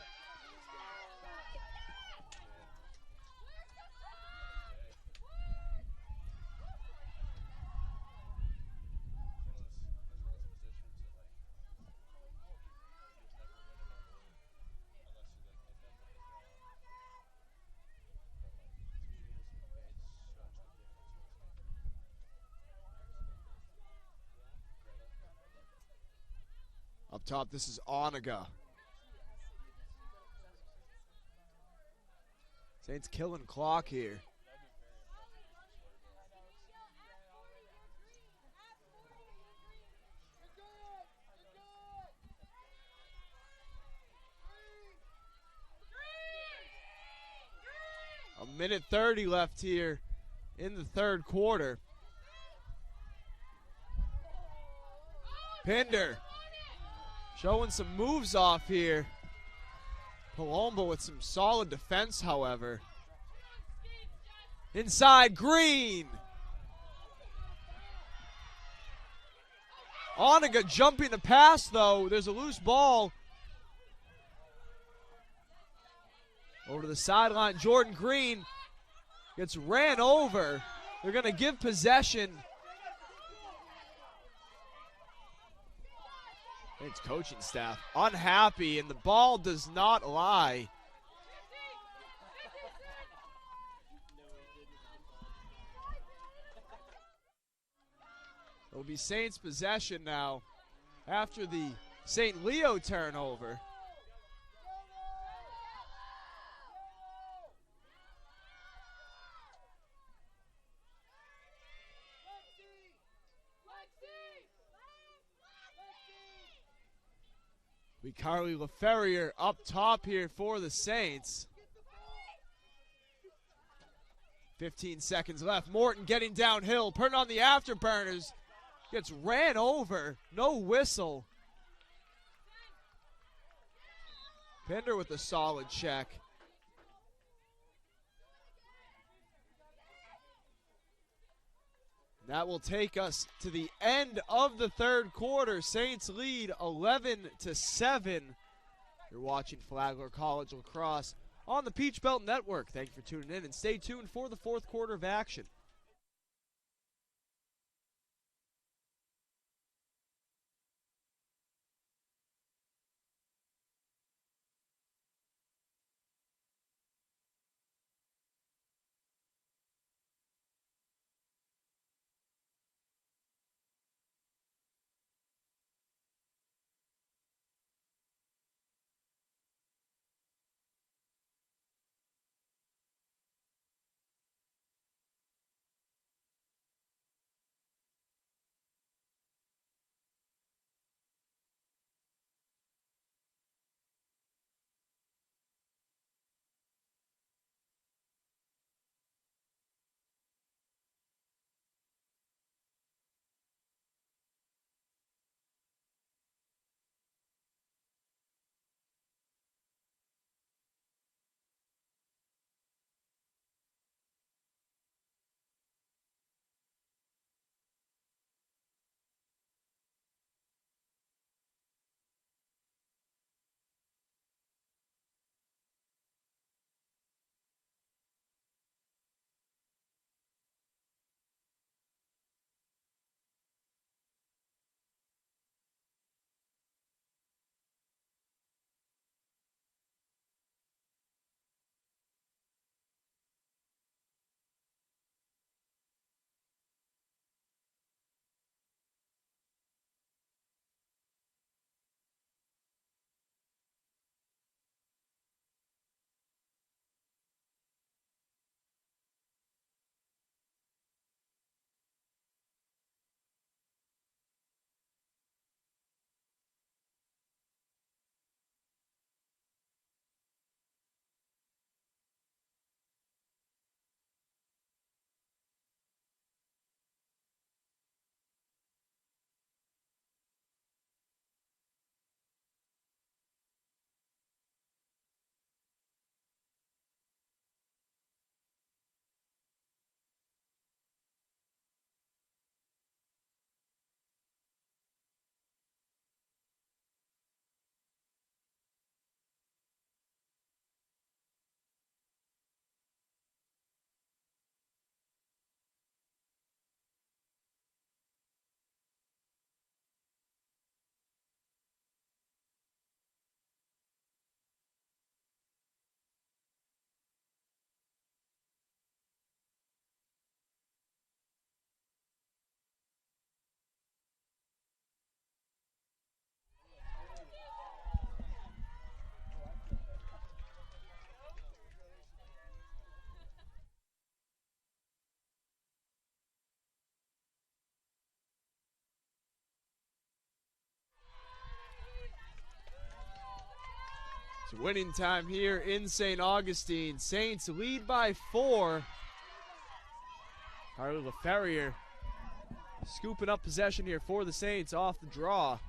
Up top, this is Onaga. Saints killing clock here. A minute 30 left here in the third quarter. Pinder showing some moves off here. Palombo with some solid defense, however. Inside, Green. Onaga jumping the pass, though. There's a loose ball. Over to the sideline, Jordan Green gets ran over. They're going to give possession. It's coaching staff unhappy, and the ball does not lie. It'll be Saints possession now after the St. Leo turnover. Carly LaFerrier up top here for the Saints. 15 seconds left. Morton getting downhill, putting on the afterburners. Gets ran over. No whistle. Pender with a solid check. That will take us to the end of the third quarter. Saints lead 11-7. You're watching Flagler College Lacrosse on the Peach Belt Network. Thank you for tuning in, and stay tuned for the fourth quarter of action. It's winning time here in St. Augustine. Saints lead by 4. Carly LaFerrier scooping up possession here for the Saints off the draw.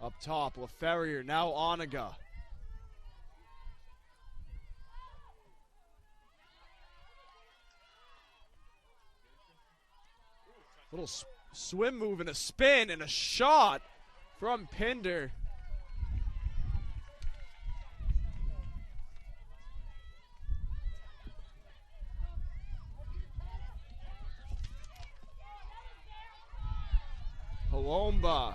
Up top, LaFerrier, now Onaga. Little swim move and a spin and a shot from Pinder. Palomba.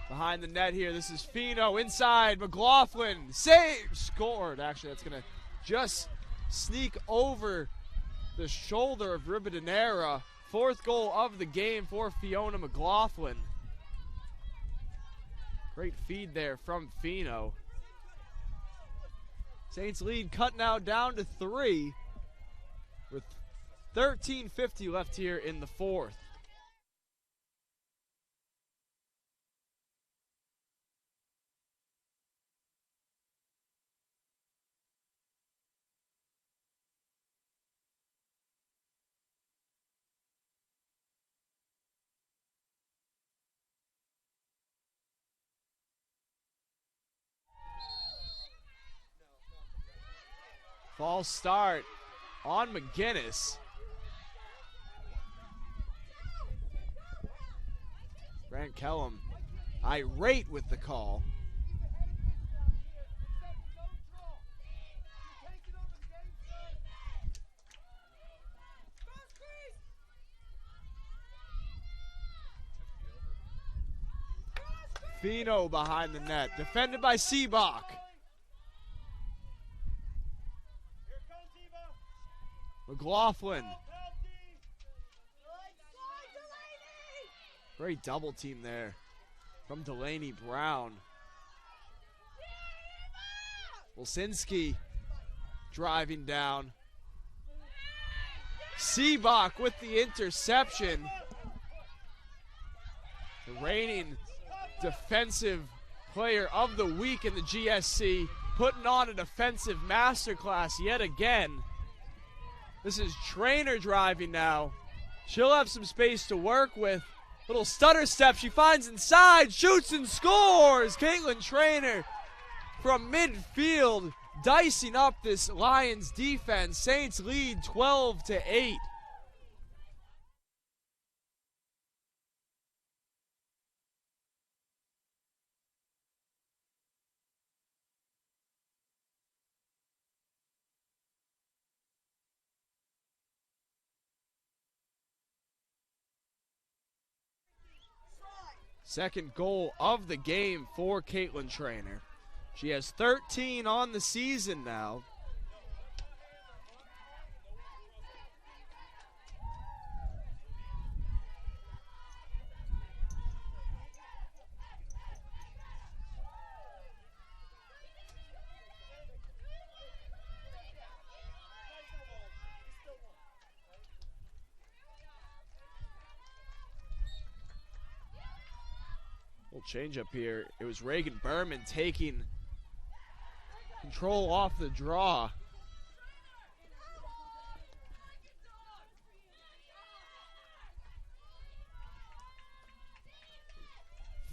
Behind the net here, this is Fino inside, McLaughlin, save, scored. Actually, that's going to just sneak over the shoulder of Ribadenera. Fourth goal of the game for Fiona McLaughlin. Great feed there from Fino. Saints lead cut now down to 3 with 13:50 left here in the fourth. False start on McGinnis. Grant Kellum irate with the call. Fino behind the net, defended by Seabach. McLaughlin. Great double team there from Delaney Brown. Wilsinski driving down. Seabach with the interception. The reigning defensive player of the week in the GSC, putting on a defensive masterclass yet again. This is Trainer driving now. She'll have some space to work with. Little stutter step, she finds inside, shoots and scores! Caitlin Trainer from midfield, dicing up this Lions defense. Saints lead 12-8. Second goal of the game for Caitlin Trainer. She has 13 on the season now. Change up here. It was Reagan Berman taking control off the draw.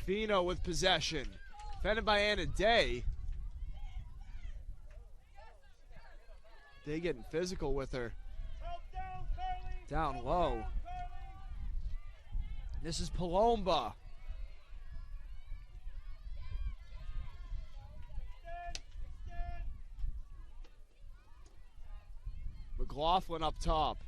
Fino with possession. Defended by Anna Day. Day getting physical with her. Down low. This is Palomba. McLaughlin up top.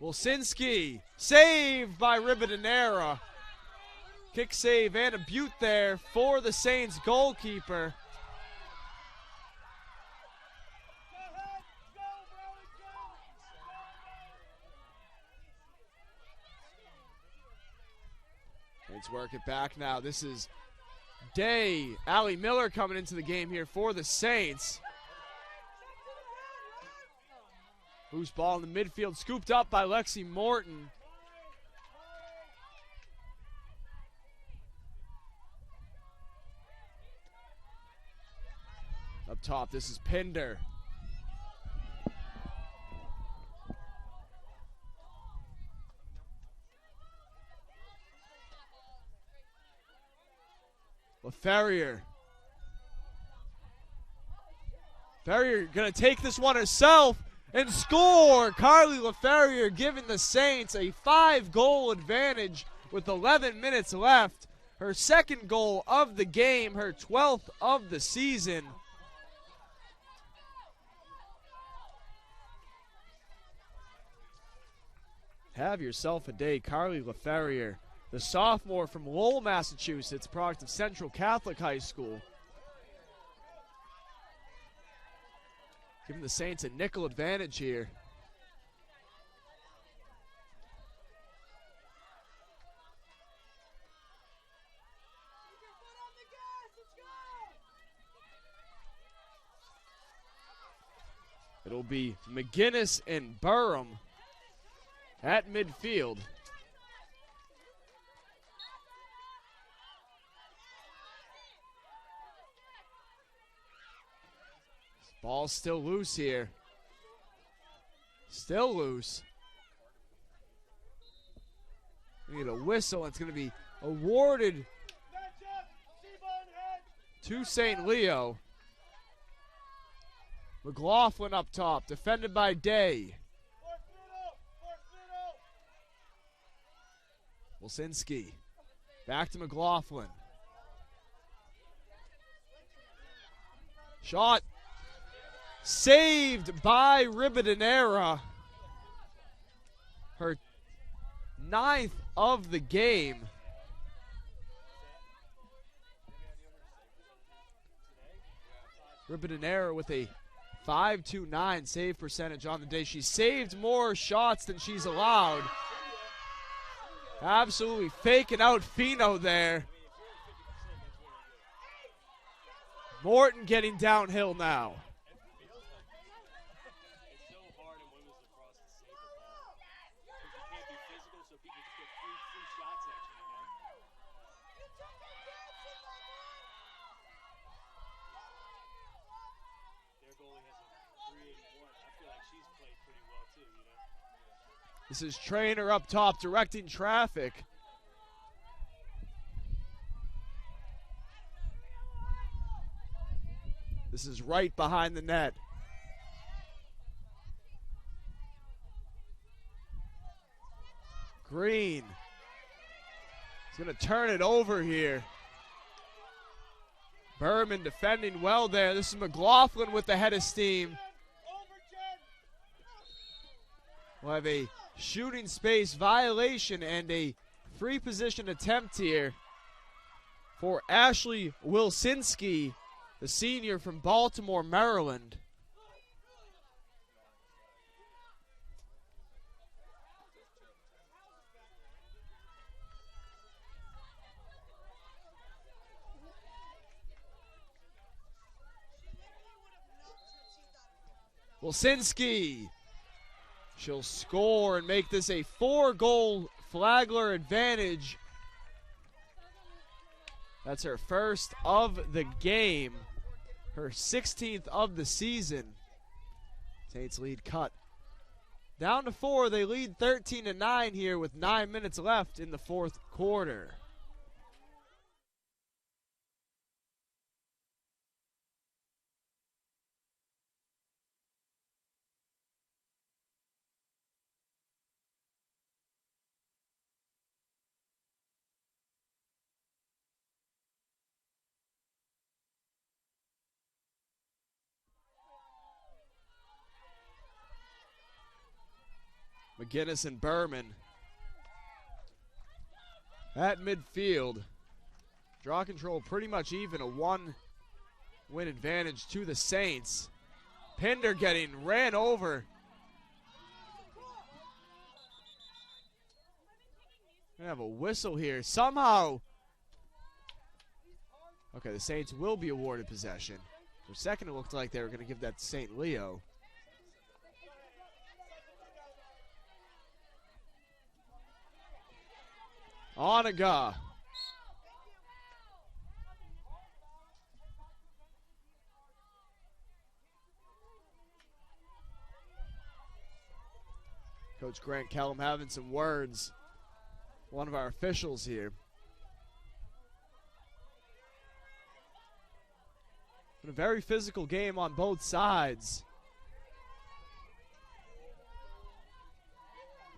Wilsinski, saved by Ribadenera. Kick save and a butte there for the Saints goalkeeper. Let's work it back now. This is Day. Allie Miller coming into the game here for the Saints. Loose ball in the midfield, scooped up by Lexi Morton. Up top, this is Pinder. LaFerrier. Ferrier going to take this one herself and score. Carly LaFerrier giving the Saints a 5-goal advantage with 11 minutes left. Her second goal of the game, her 12th of the season. Have yourself a day, Carly LaFerrier, the sophomore from Lowell, Massachusetts, product of Central Catholic High School. Giving the Saints a nickel advantage here. It'll be McGinnis and Burham at midfield. Ball's still loose here. Still loose. We need a whistle. It's going to be awarded to St. Leo. McLaughlin up top, defended by Day. Wilsinski. Back to McLaughlin. Shot. Saved by Ribadenera. Her 9th of the game. Ribadenera with a .529 save percentage on the day. She saved more shots than she's allowed. Absolutely faking out Fino there. Morton getting downhill now. This is Trainer up top directing traffic. This is right behind the net. Green. He's going to turn it over here. Berman defending well there. This is McLaughlin with the head of steam. We'll have a shooting space violation and a free position attempt here for Ashley Wilsinski, the senior from Baltimore, Maryland. Wilsinski. She'll score and make this a 4-goal Flagler advantage. That's her first of the game. Her 16th of the season. Saints lead cut down to 4. They lead 13-9 here with 9 minutes left in the fourth quarter. McGinnis and Berman at midfield. Draw control pretty much even, a 1-win advantage to the Saints. Pinder getting ran over. We have a whistle here. Somehow. Okay, the Saints will be awarded possession. For a second, it looked like they were going to give that to St. Leo. Onaga. Coach Grant Kellum having some words. One of our officials here. been a very physical game on both sides.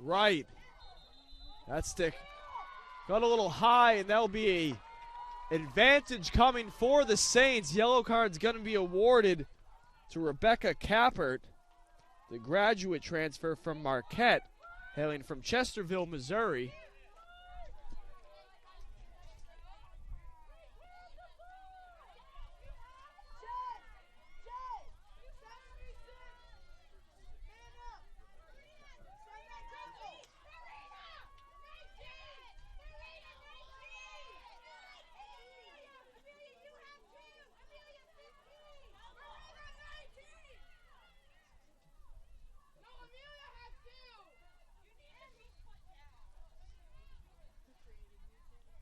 Right. That stick got a little high, and that'll be a advantage coming for the Saints. Yellow card's going to be awarded to Rebecca Kappert, the graduate transfer from Marquette, hailing from Chesterville, Missouri.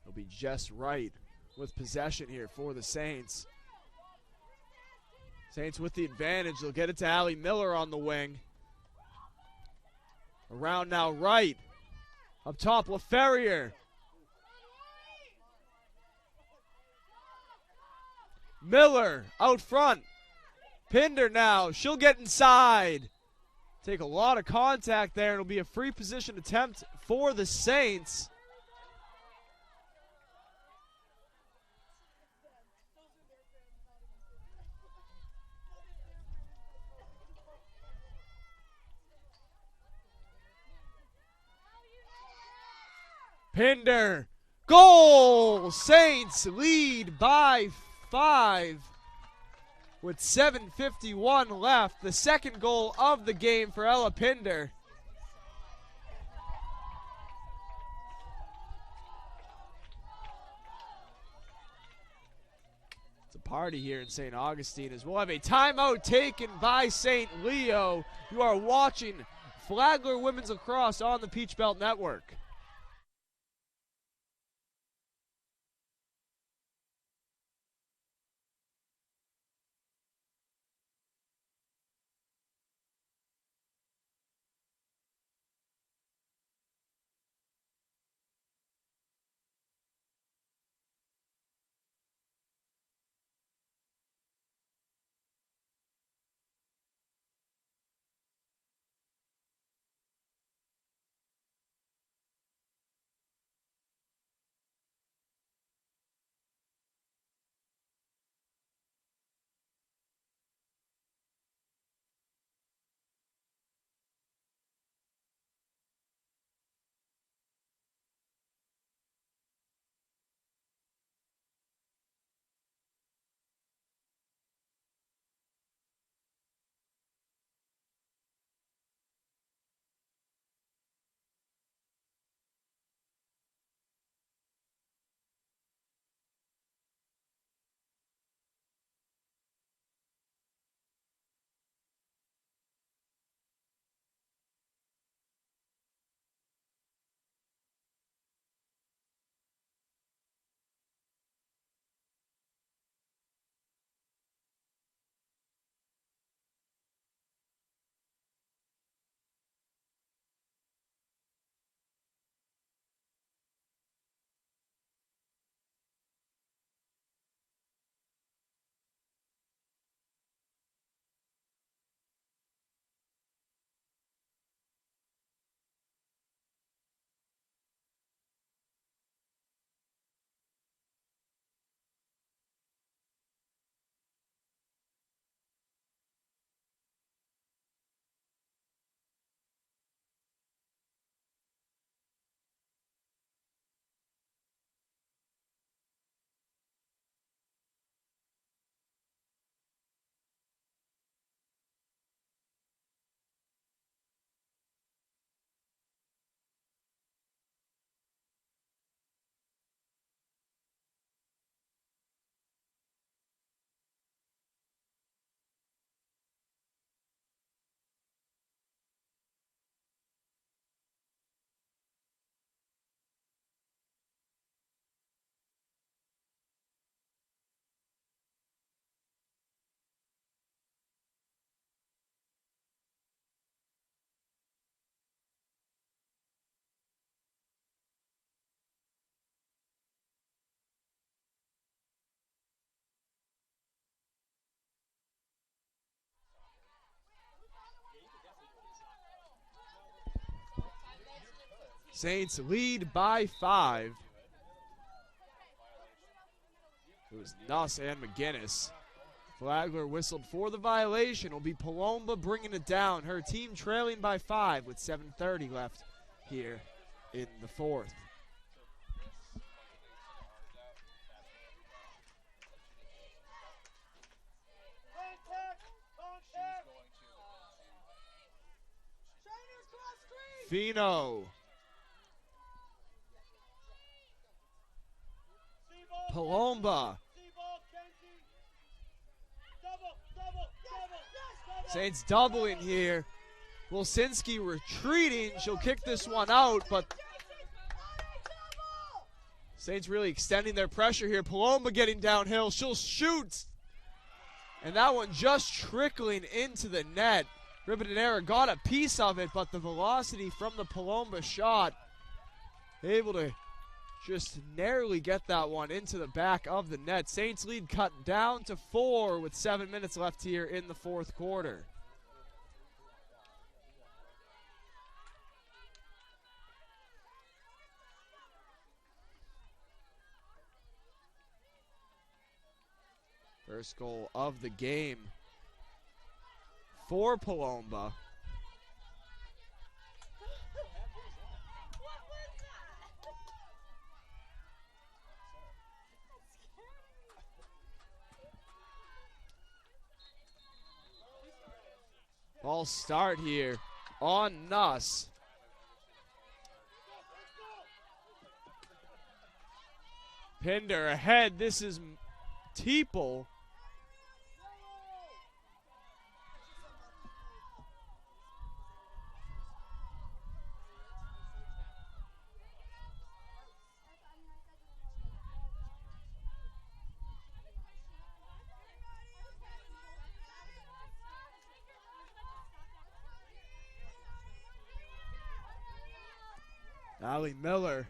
It'll be just right with possession here for the Saints. Saints with the advantage. They'll get it to Allie Miller on the wing. Around now right. Up top, LaFerrier. Miller out front. Pinder now. She'll get inside. Take a lot of contact there. It'll be a free position attempt for the Saints. Pinder. Goal! Saints lead by 5 with 7:51 left. The second goal of the game for Ella Pinder. It's a party here in St. Augustine as we'll have a timeout taken by St. Leo. You are watching Flagler Women's Lacrosse on the Peach Belt Network. Saints lead by 5. It was Nuss and McGinnis. Flagler whistled for the violation. It'll be Palomba bringing it down. Her team trailing by 5 with 7:30 left here in the 4th. Fino. Palomba. Saints doubling here. Wilsinski retreating. She'll kick this one out, but Saints really extending their pressure here. Palomba getting downhill. She'll shoot. And that one just trickling into the net. Ribadenera got a piece of it, but the velocity from the Palomba shot, able to just narrowly get that one into the back of the net. Saints lead cut down to 4 with 7 minutes left here in the 4th quarter. First goal of the game for Palomba. Ball start here on Nuss. Pinder ahead. This is Teeple. Allie Miller.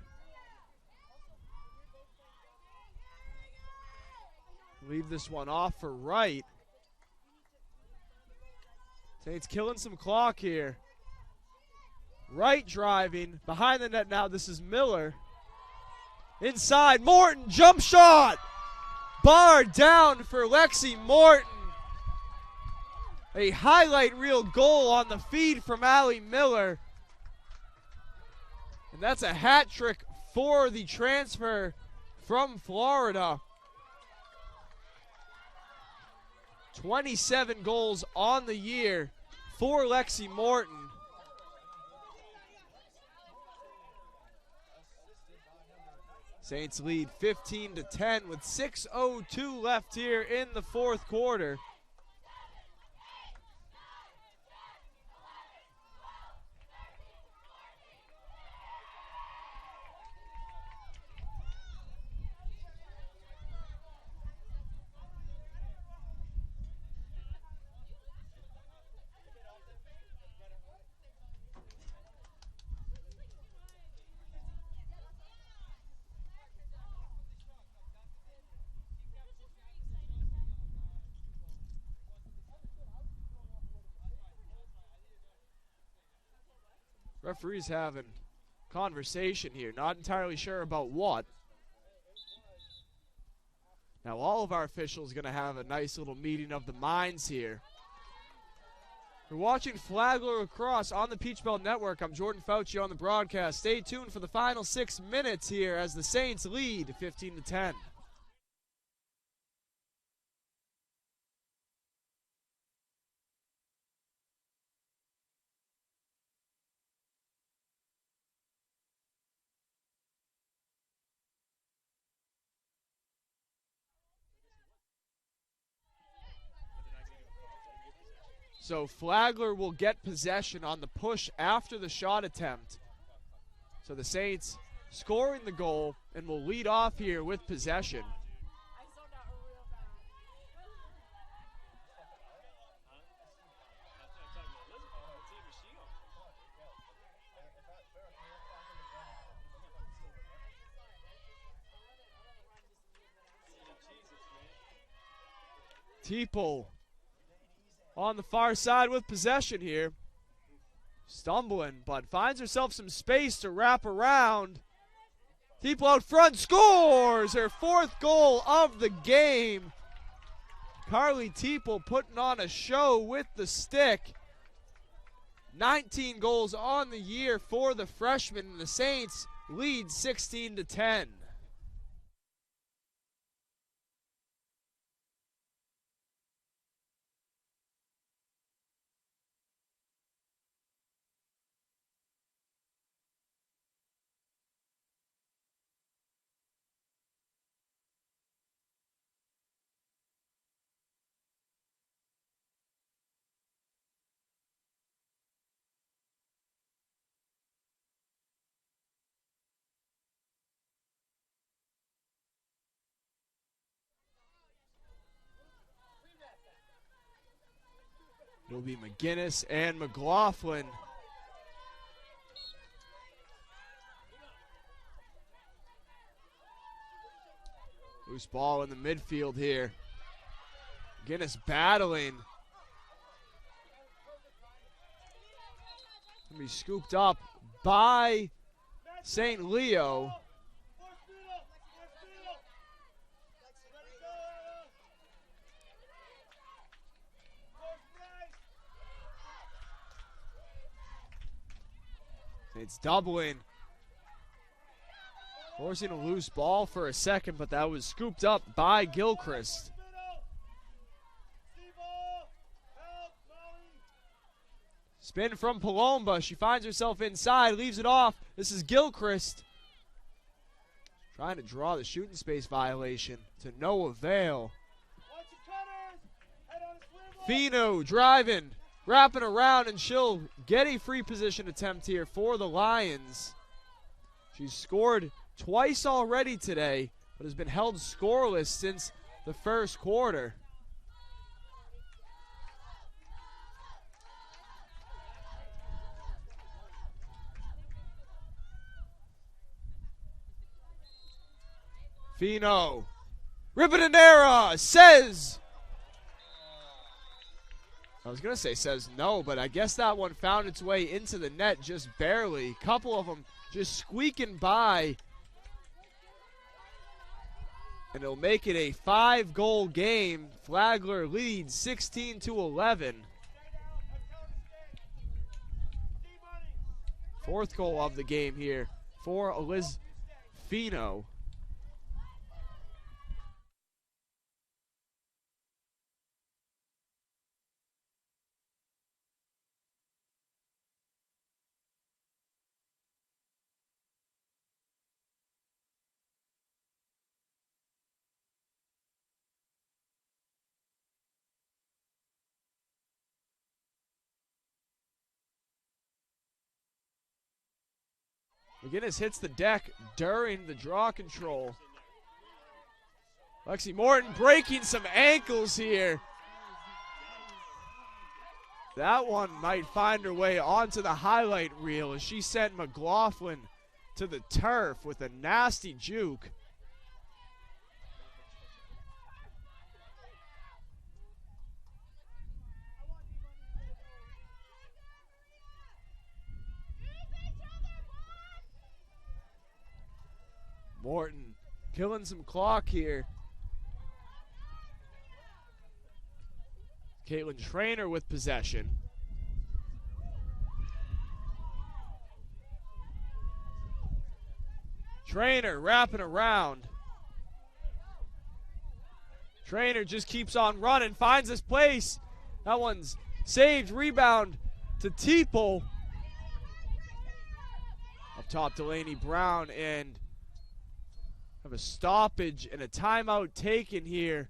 Leave this one off for Wright. Saints killing some clock here. Wright driving. Behind the net now, this is Miller. Inside, Morton, jump shot! Bar down for Lexi Morton. A highlight reel goal on the feed from Allie Miller. And that's a hat trick for the transfer from Florida. 27 goals on the year for Lexi Morton. Saints lead 15-10 with 6:02 left here in the 4th quarter. Referees having conversation here, not entirely sure about what. Now all of our officials going to have a nice little meeting of the minds here. We're watching Flagler Lacrosse on the Peach Belt Network. I'm Jordan Fauci on the broadcast. Stay tuned for the final 6 minutes here as the Saints lead 15-10. So Flagler will get possession on the push after the shot attempt. So the Saints scoring the goal and will lead off here with possession. Teeple on the far side with possession here. Stumbling, but finds herself some space to wrap around. Teeple out front, scores her 4th goal of the game. Carly Teeple putting on a show with the stick. 19 goals on the year for the freshman, and the Saints lead 16-10. It'll be McGinnis and McLaughlin. Loose ball in the midfield here. McGinnis battling. Gonna be scooped up by St. Leo. It's doubling. Forcing a loose ball for a second, but that was scooped up by Gilchrist. Spin from Palomba. She finds herself inside, leaves it off. This is Gilchrist. Trying to draw the shooting space violation to no avail. Fino driving. Wrapping around, and she'll get a free position attempt here for the Lions. She's scored twice already today, but has been held scoreless since the first quarter. Fino. Ribadanera says... I was going to say says no, but I guess that one found its way into the net just barely. Couple of them just squeaking by. And it'll make it a 5-goal game. Flagler leads 16-11. 4th goal of the game here for Eliz Fino. McGinnis hits the deck during the draw control. Lexi Morton breaking some ankles here. That one might find her way onto the highlight reel as she sent McLaughlin to the turf with a nasty juke. Morton killing some clock here. Caitlin Trainer with possession. Trainer wrapping around. Trainer just keeps on running, finds his place. That one's saved, rebound to Teeple. Up top, Delaney Brown, and have a stoppage and a timeout taken here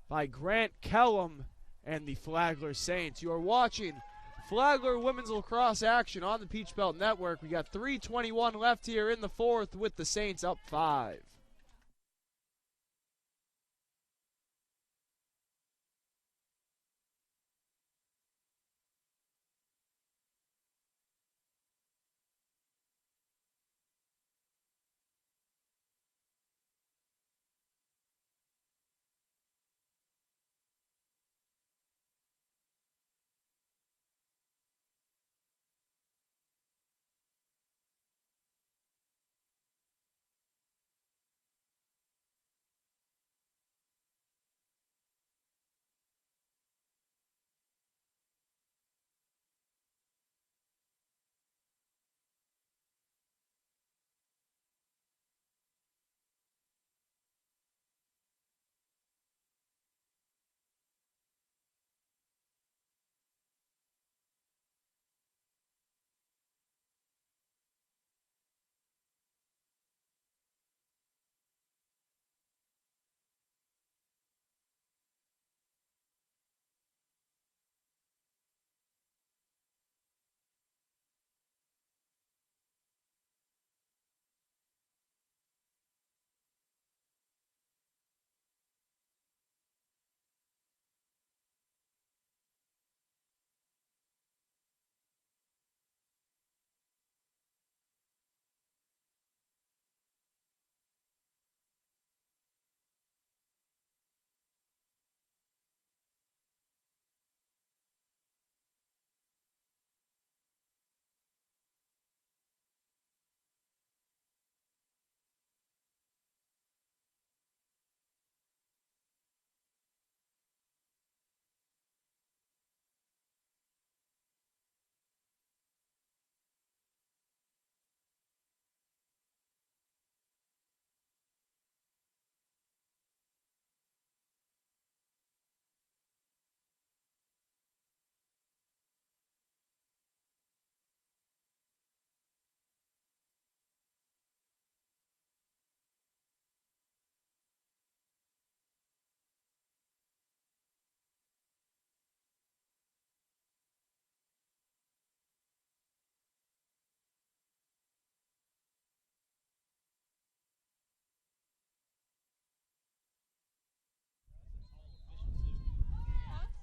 by Grant Kellum and the Flagler Saints. You are watching Flagler Women's Lacrosse action on the Peach Belt Network. We got 3:21 left here in the 4th with the Saints up 5.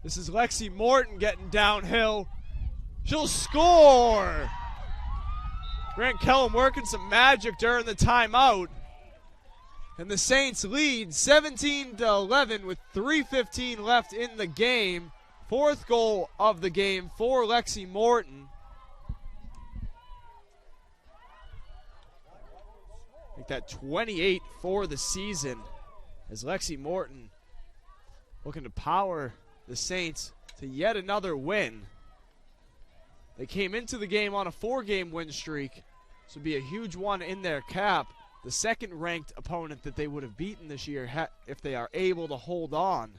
This is Lexi Morton getting downhill. She'll score! Grant Kellum working some magic during the timeout. And the Saints lead 17-11 with 3:15 left in the game. Fourth goal of the game for Lexi Morton. Make that 28 for the season as Lexi Morton looking to power the Saints to yet another win. They came into the game on a 4-game win streak. This would be a huge one in their cap. The second-ranked opponent that they would have beaten this year if they are able to hold on.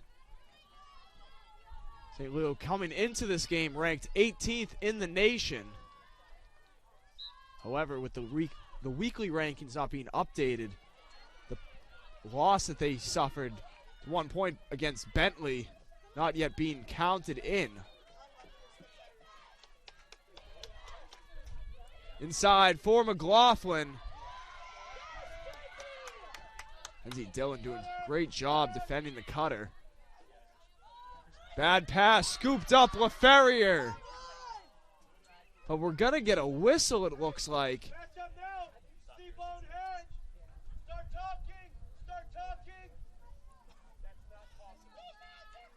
St. Leo coming into this game ranked 18th in the nation. However, with the weekly rankings not being updated, the loss that they suffered to 1 point against Bentley not yet being counted in. Inside for McLaughlin. Lindsay Dillon doing a great job defending the cutter. Bad pass, scooped up LaFerrier. But we're going to get a whistle, it looks like.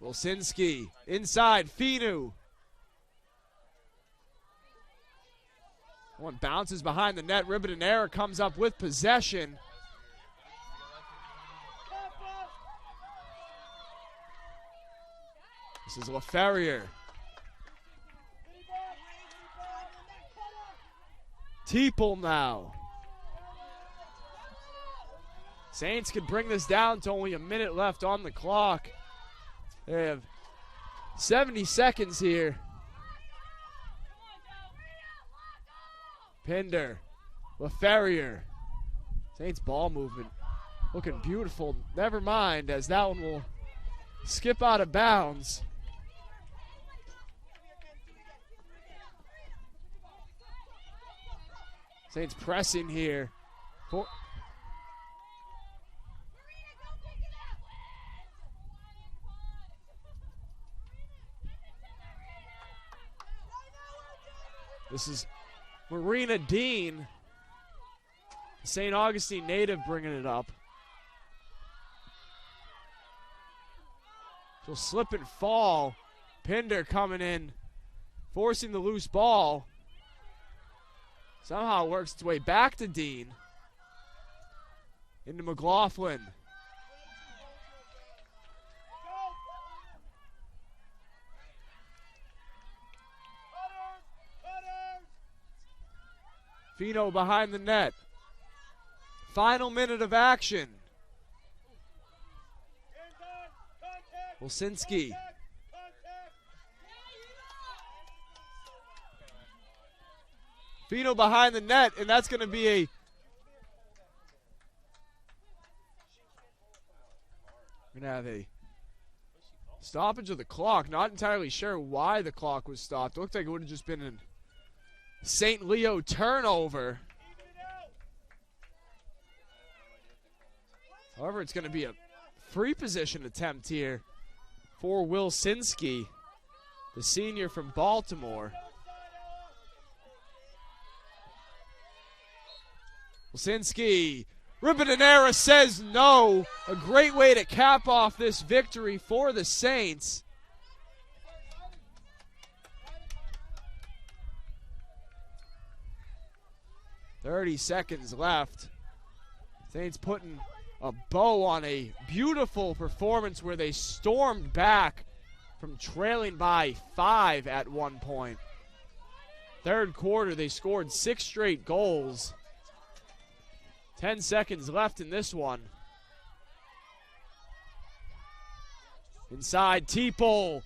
Wilsinski inside, Finu. One bounces behind the net. Ribadenera comes up with possession. This is LaFerrier. Teeple now. Saints could bring this down to only a minute left on the clock. They have 70 seconds here. Pinder, LaFerrier. Saints ball movement looking beautiful. Never mind, as that one will skip out of bounds. Saints pressing here. This is Marina Dean, St. Augustine native, bringing it up. She'll slip and fall. Pinder coming in, forcing the loose ball. Somehow works its way back to Dean. Into McLaughlin. Fino behind the net. Final minute of action. Wilsinski. Fino behind the net, and that's going to be a stoppage of the clock. Not entirely sure why the clock was stopped. It looked like it would have just been a St. Leo turnover. However, it's going to be a free position attempt here for Wilsinski, the senior from Baltimore. Wilsinski. Ribadenera says no. A great way to cap off this victory for the Saints. .30 seconds left. Saints putting a bow on a beautiful performance where they stormed back from trailing by 5 at one point. Third quarter, they scored 6 straight goals. 10 seconds left in this one. Inside, Teeple.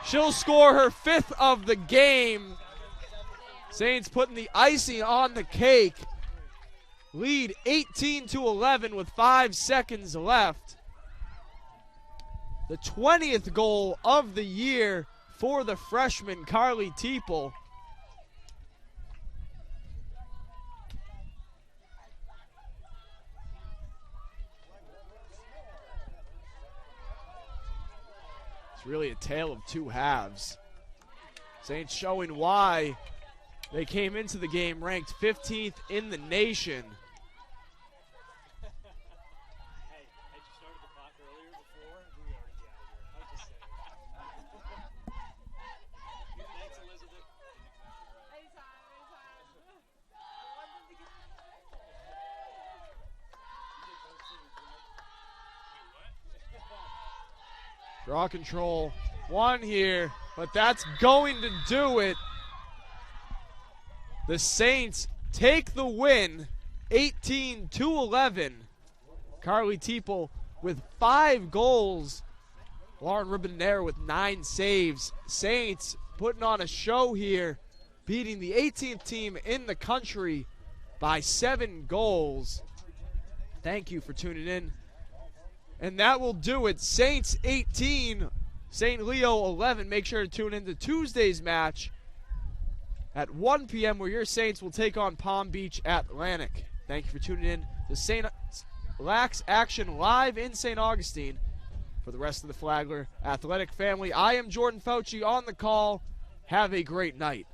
She'll score her 5th of the game. Saints putting the icing on the cake. Lead 18-11 with 5 seconds left. The 20th goal of the year for the freshman, Carly Teeple. It's really a tale of two halves. Saints showing why they came into the game ranked 15th in the nation. Draw control, one here, but that's going to do it. The Saints take the win, 18-11. Carly Teeple with 5 goals. Lauren Ribbonera with 9 saves. Saints putting on a show here, beating the 18th team in the country by 7 goals. Thank you for tuning in. And that will do it. Saints 18, St. Leo 11. Make sure to tune in to Tuesday's match at 1 p.m. where your Saints will take on Palm Beach Atlantic. Thank you for tuning in to St. Lax Action live in St. Augustine. For the rest of the Flagler Athletic family, I am Jordan Fauci on the call. Have a great night.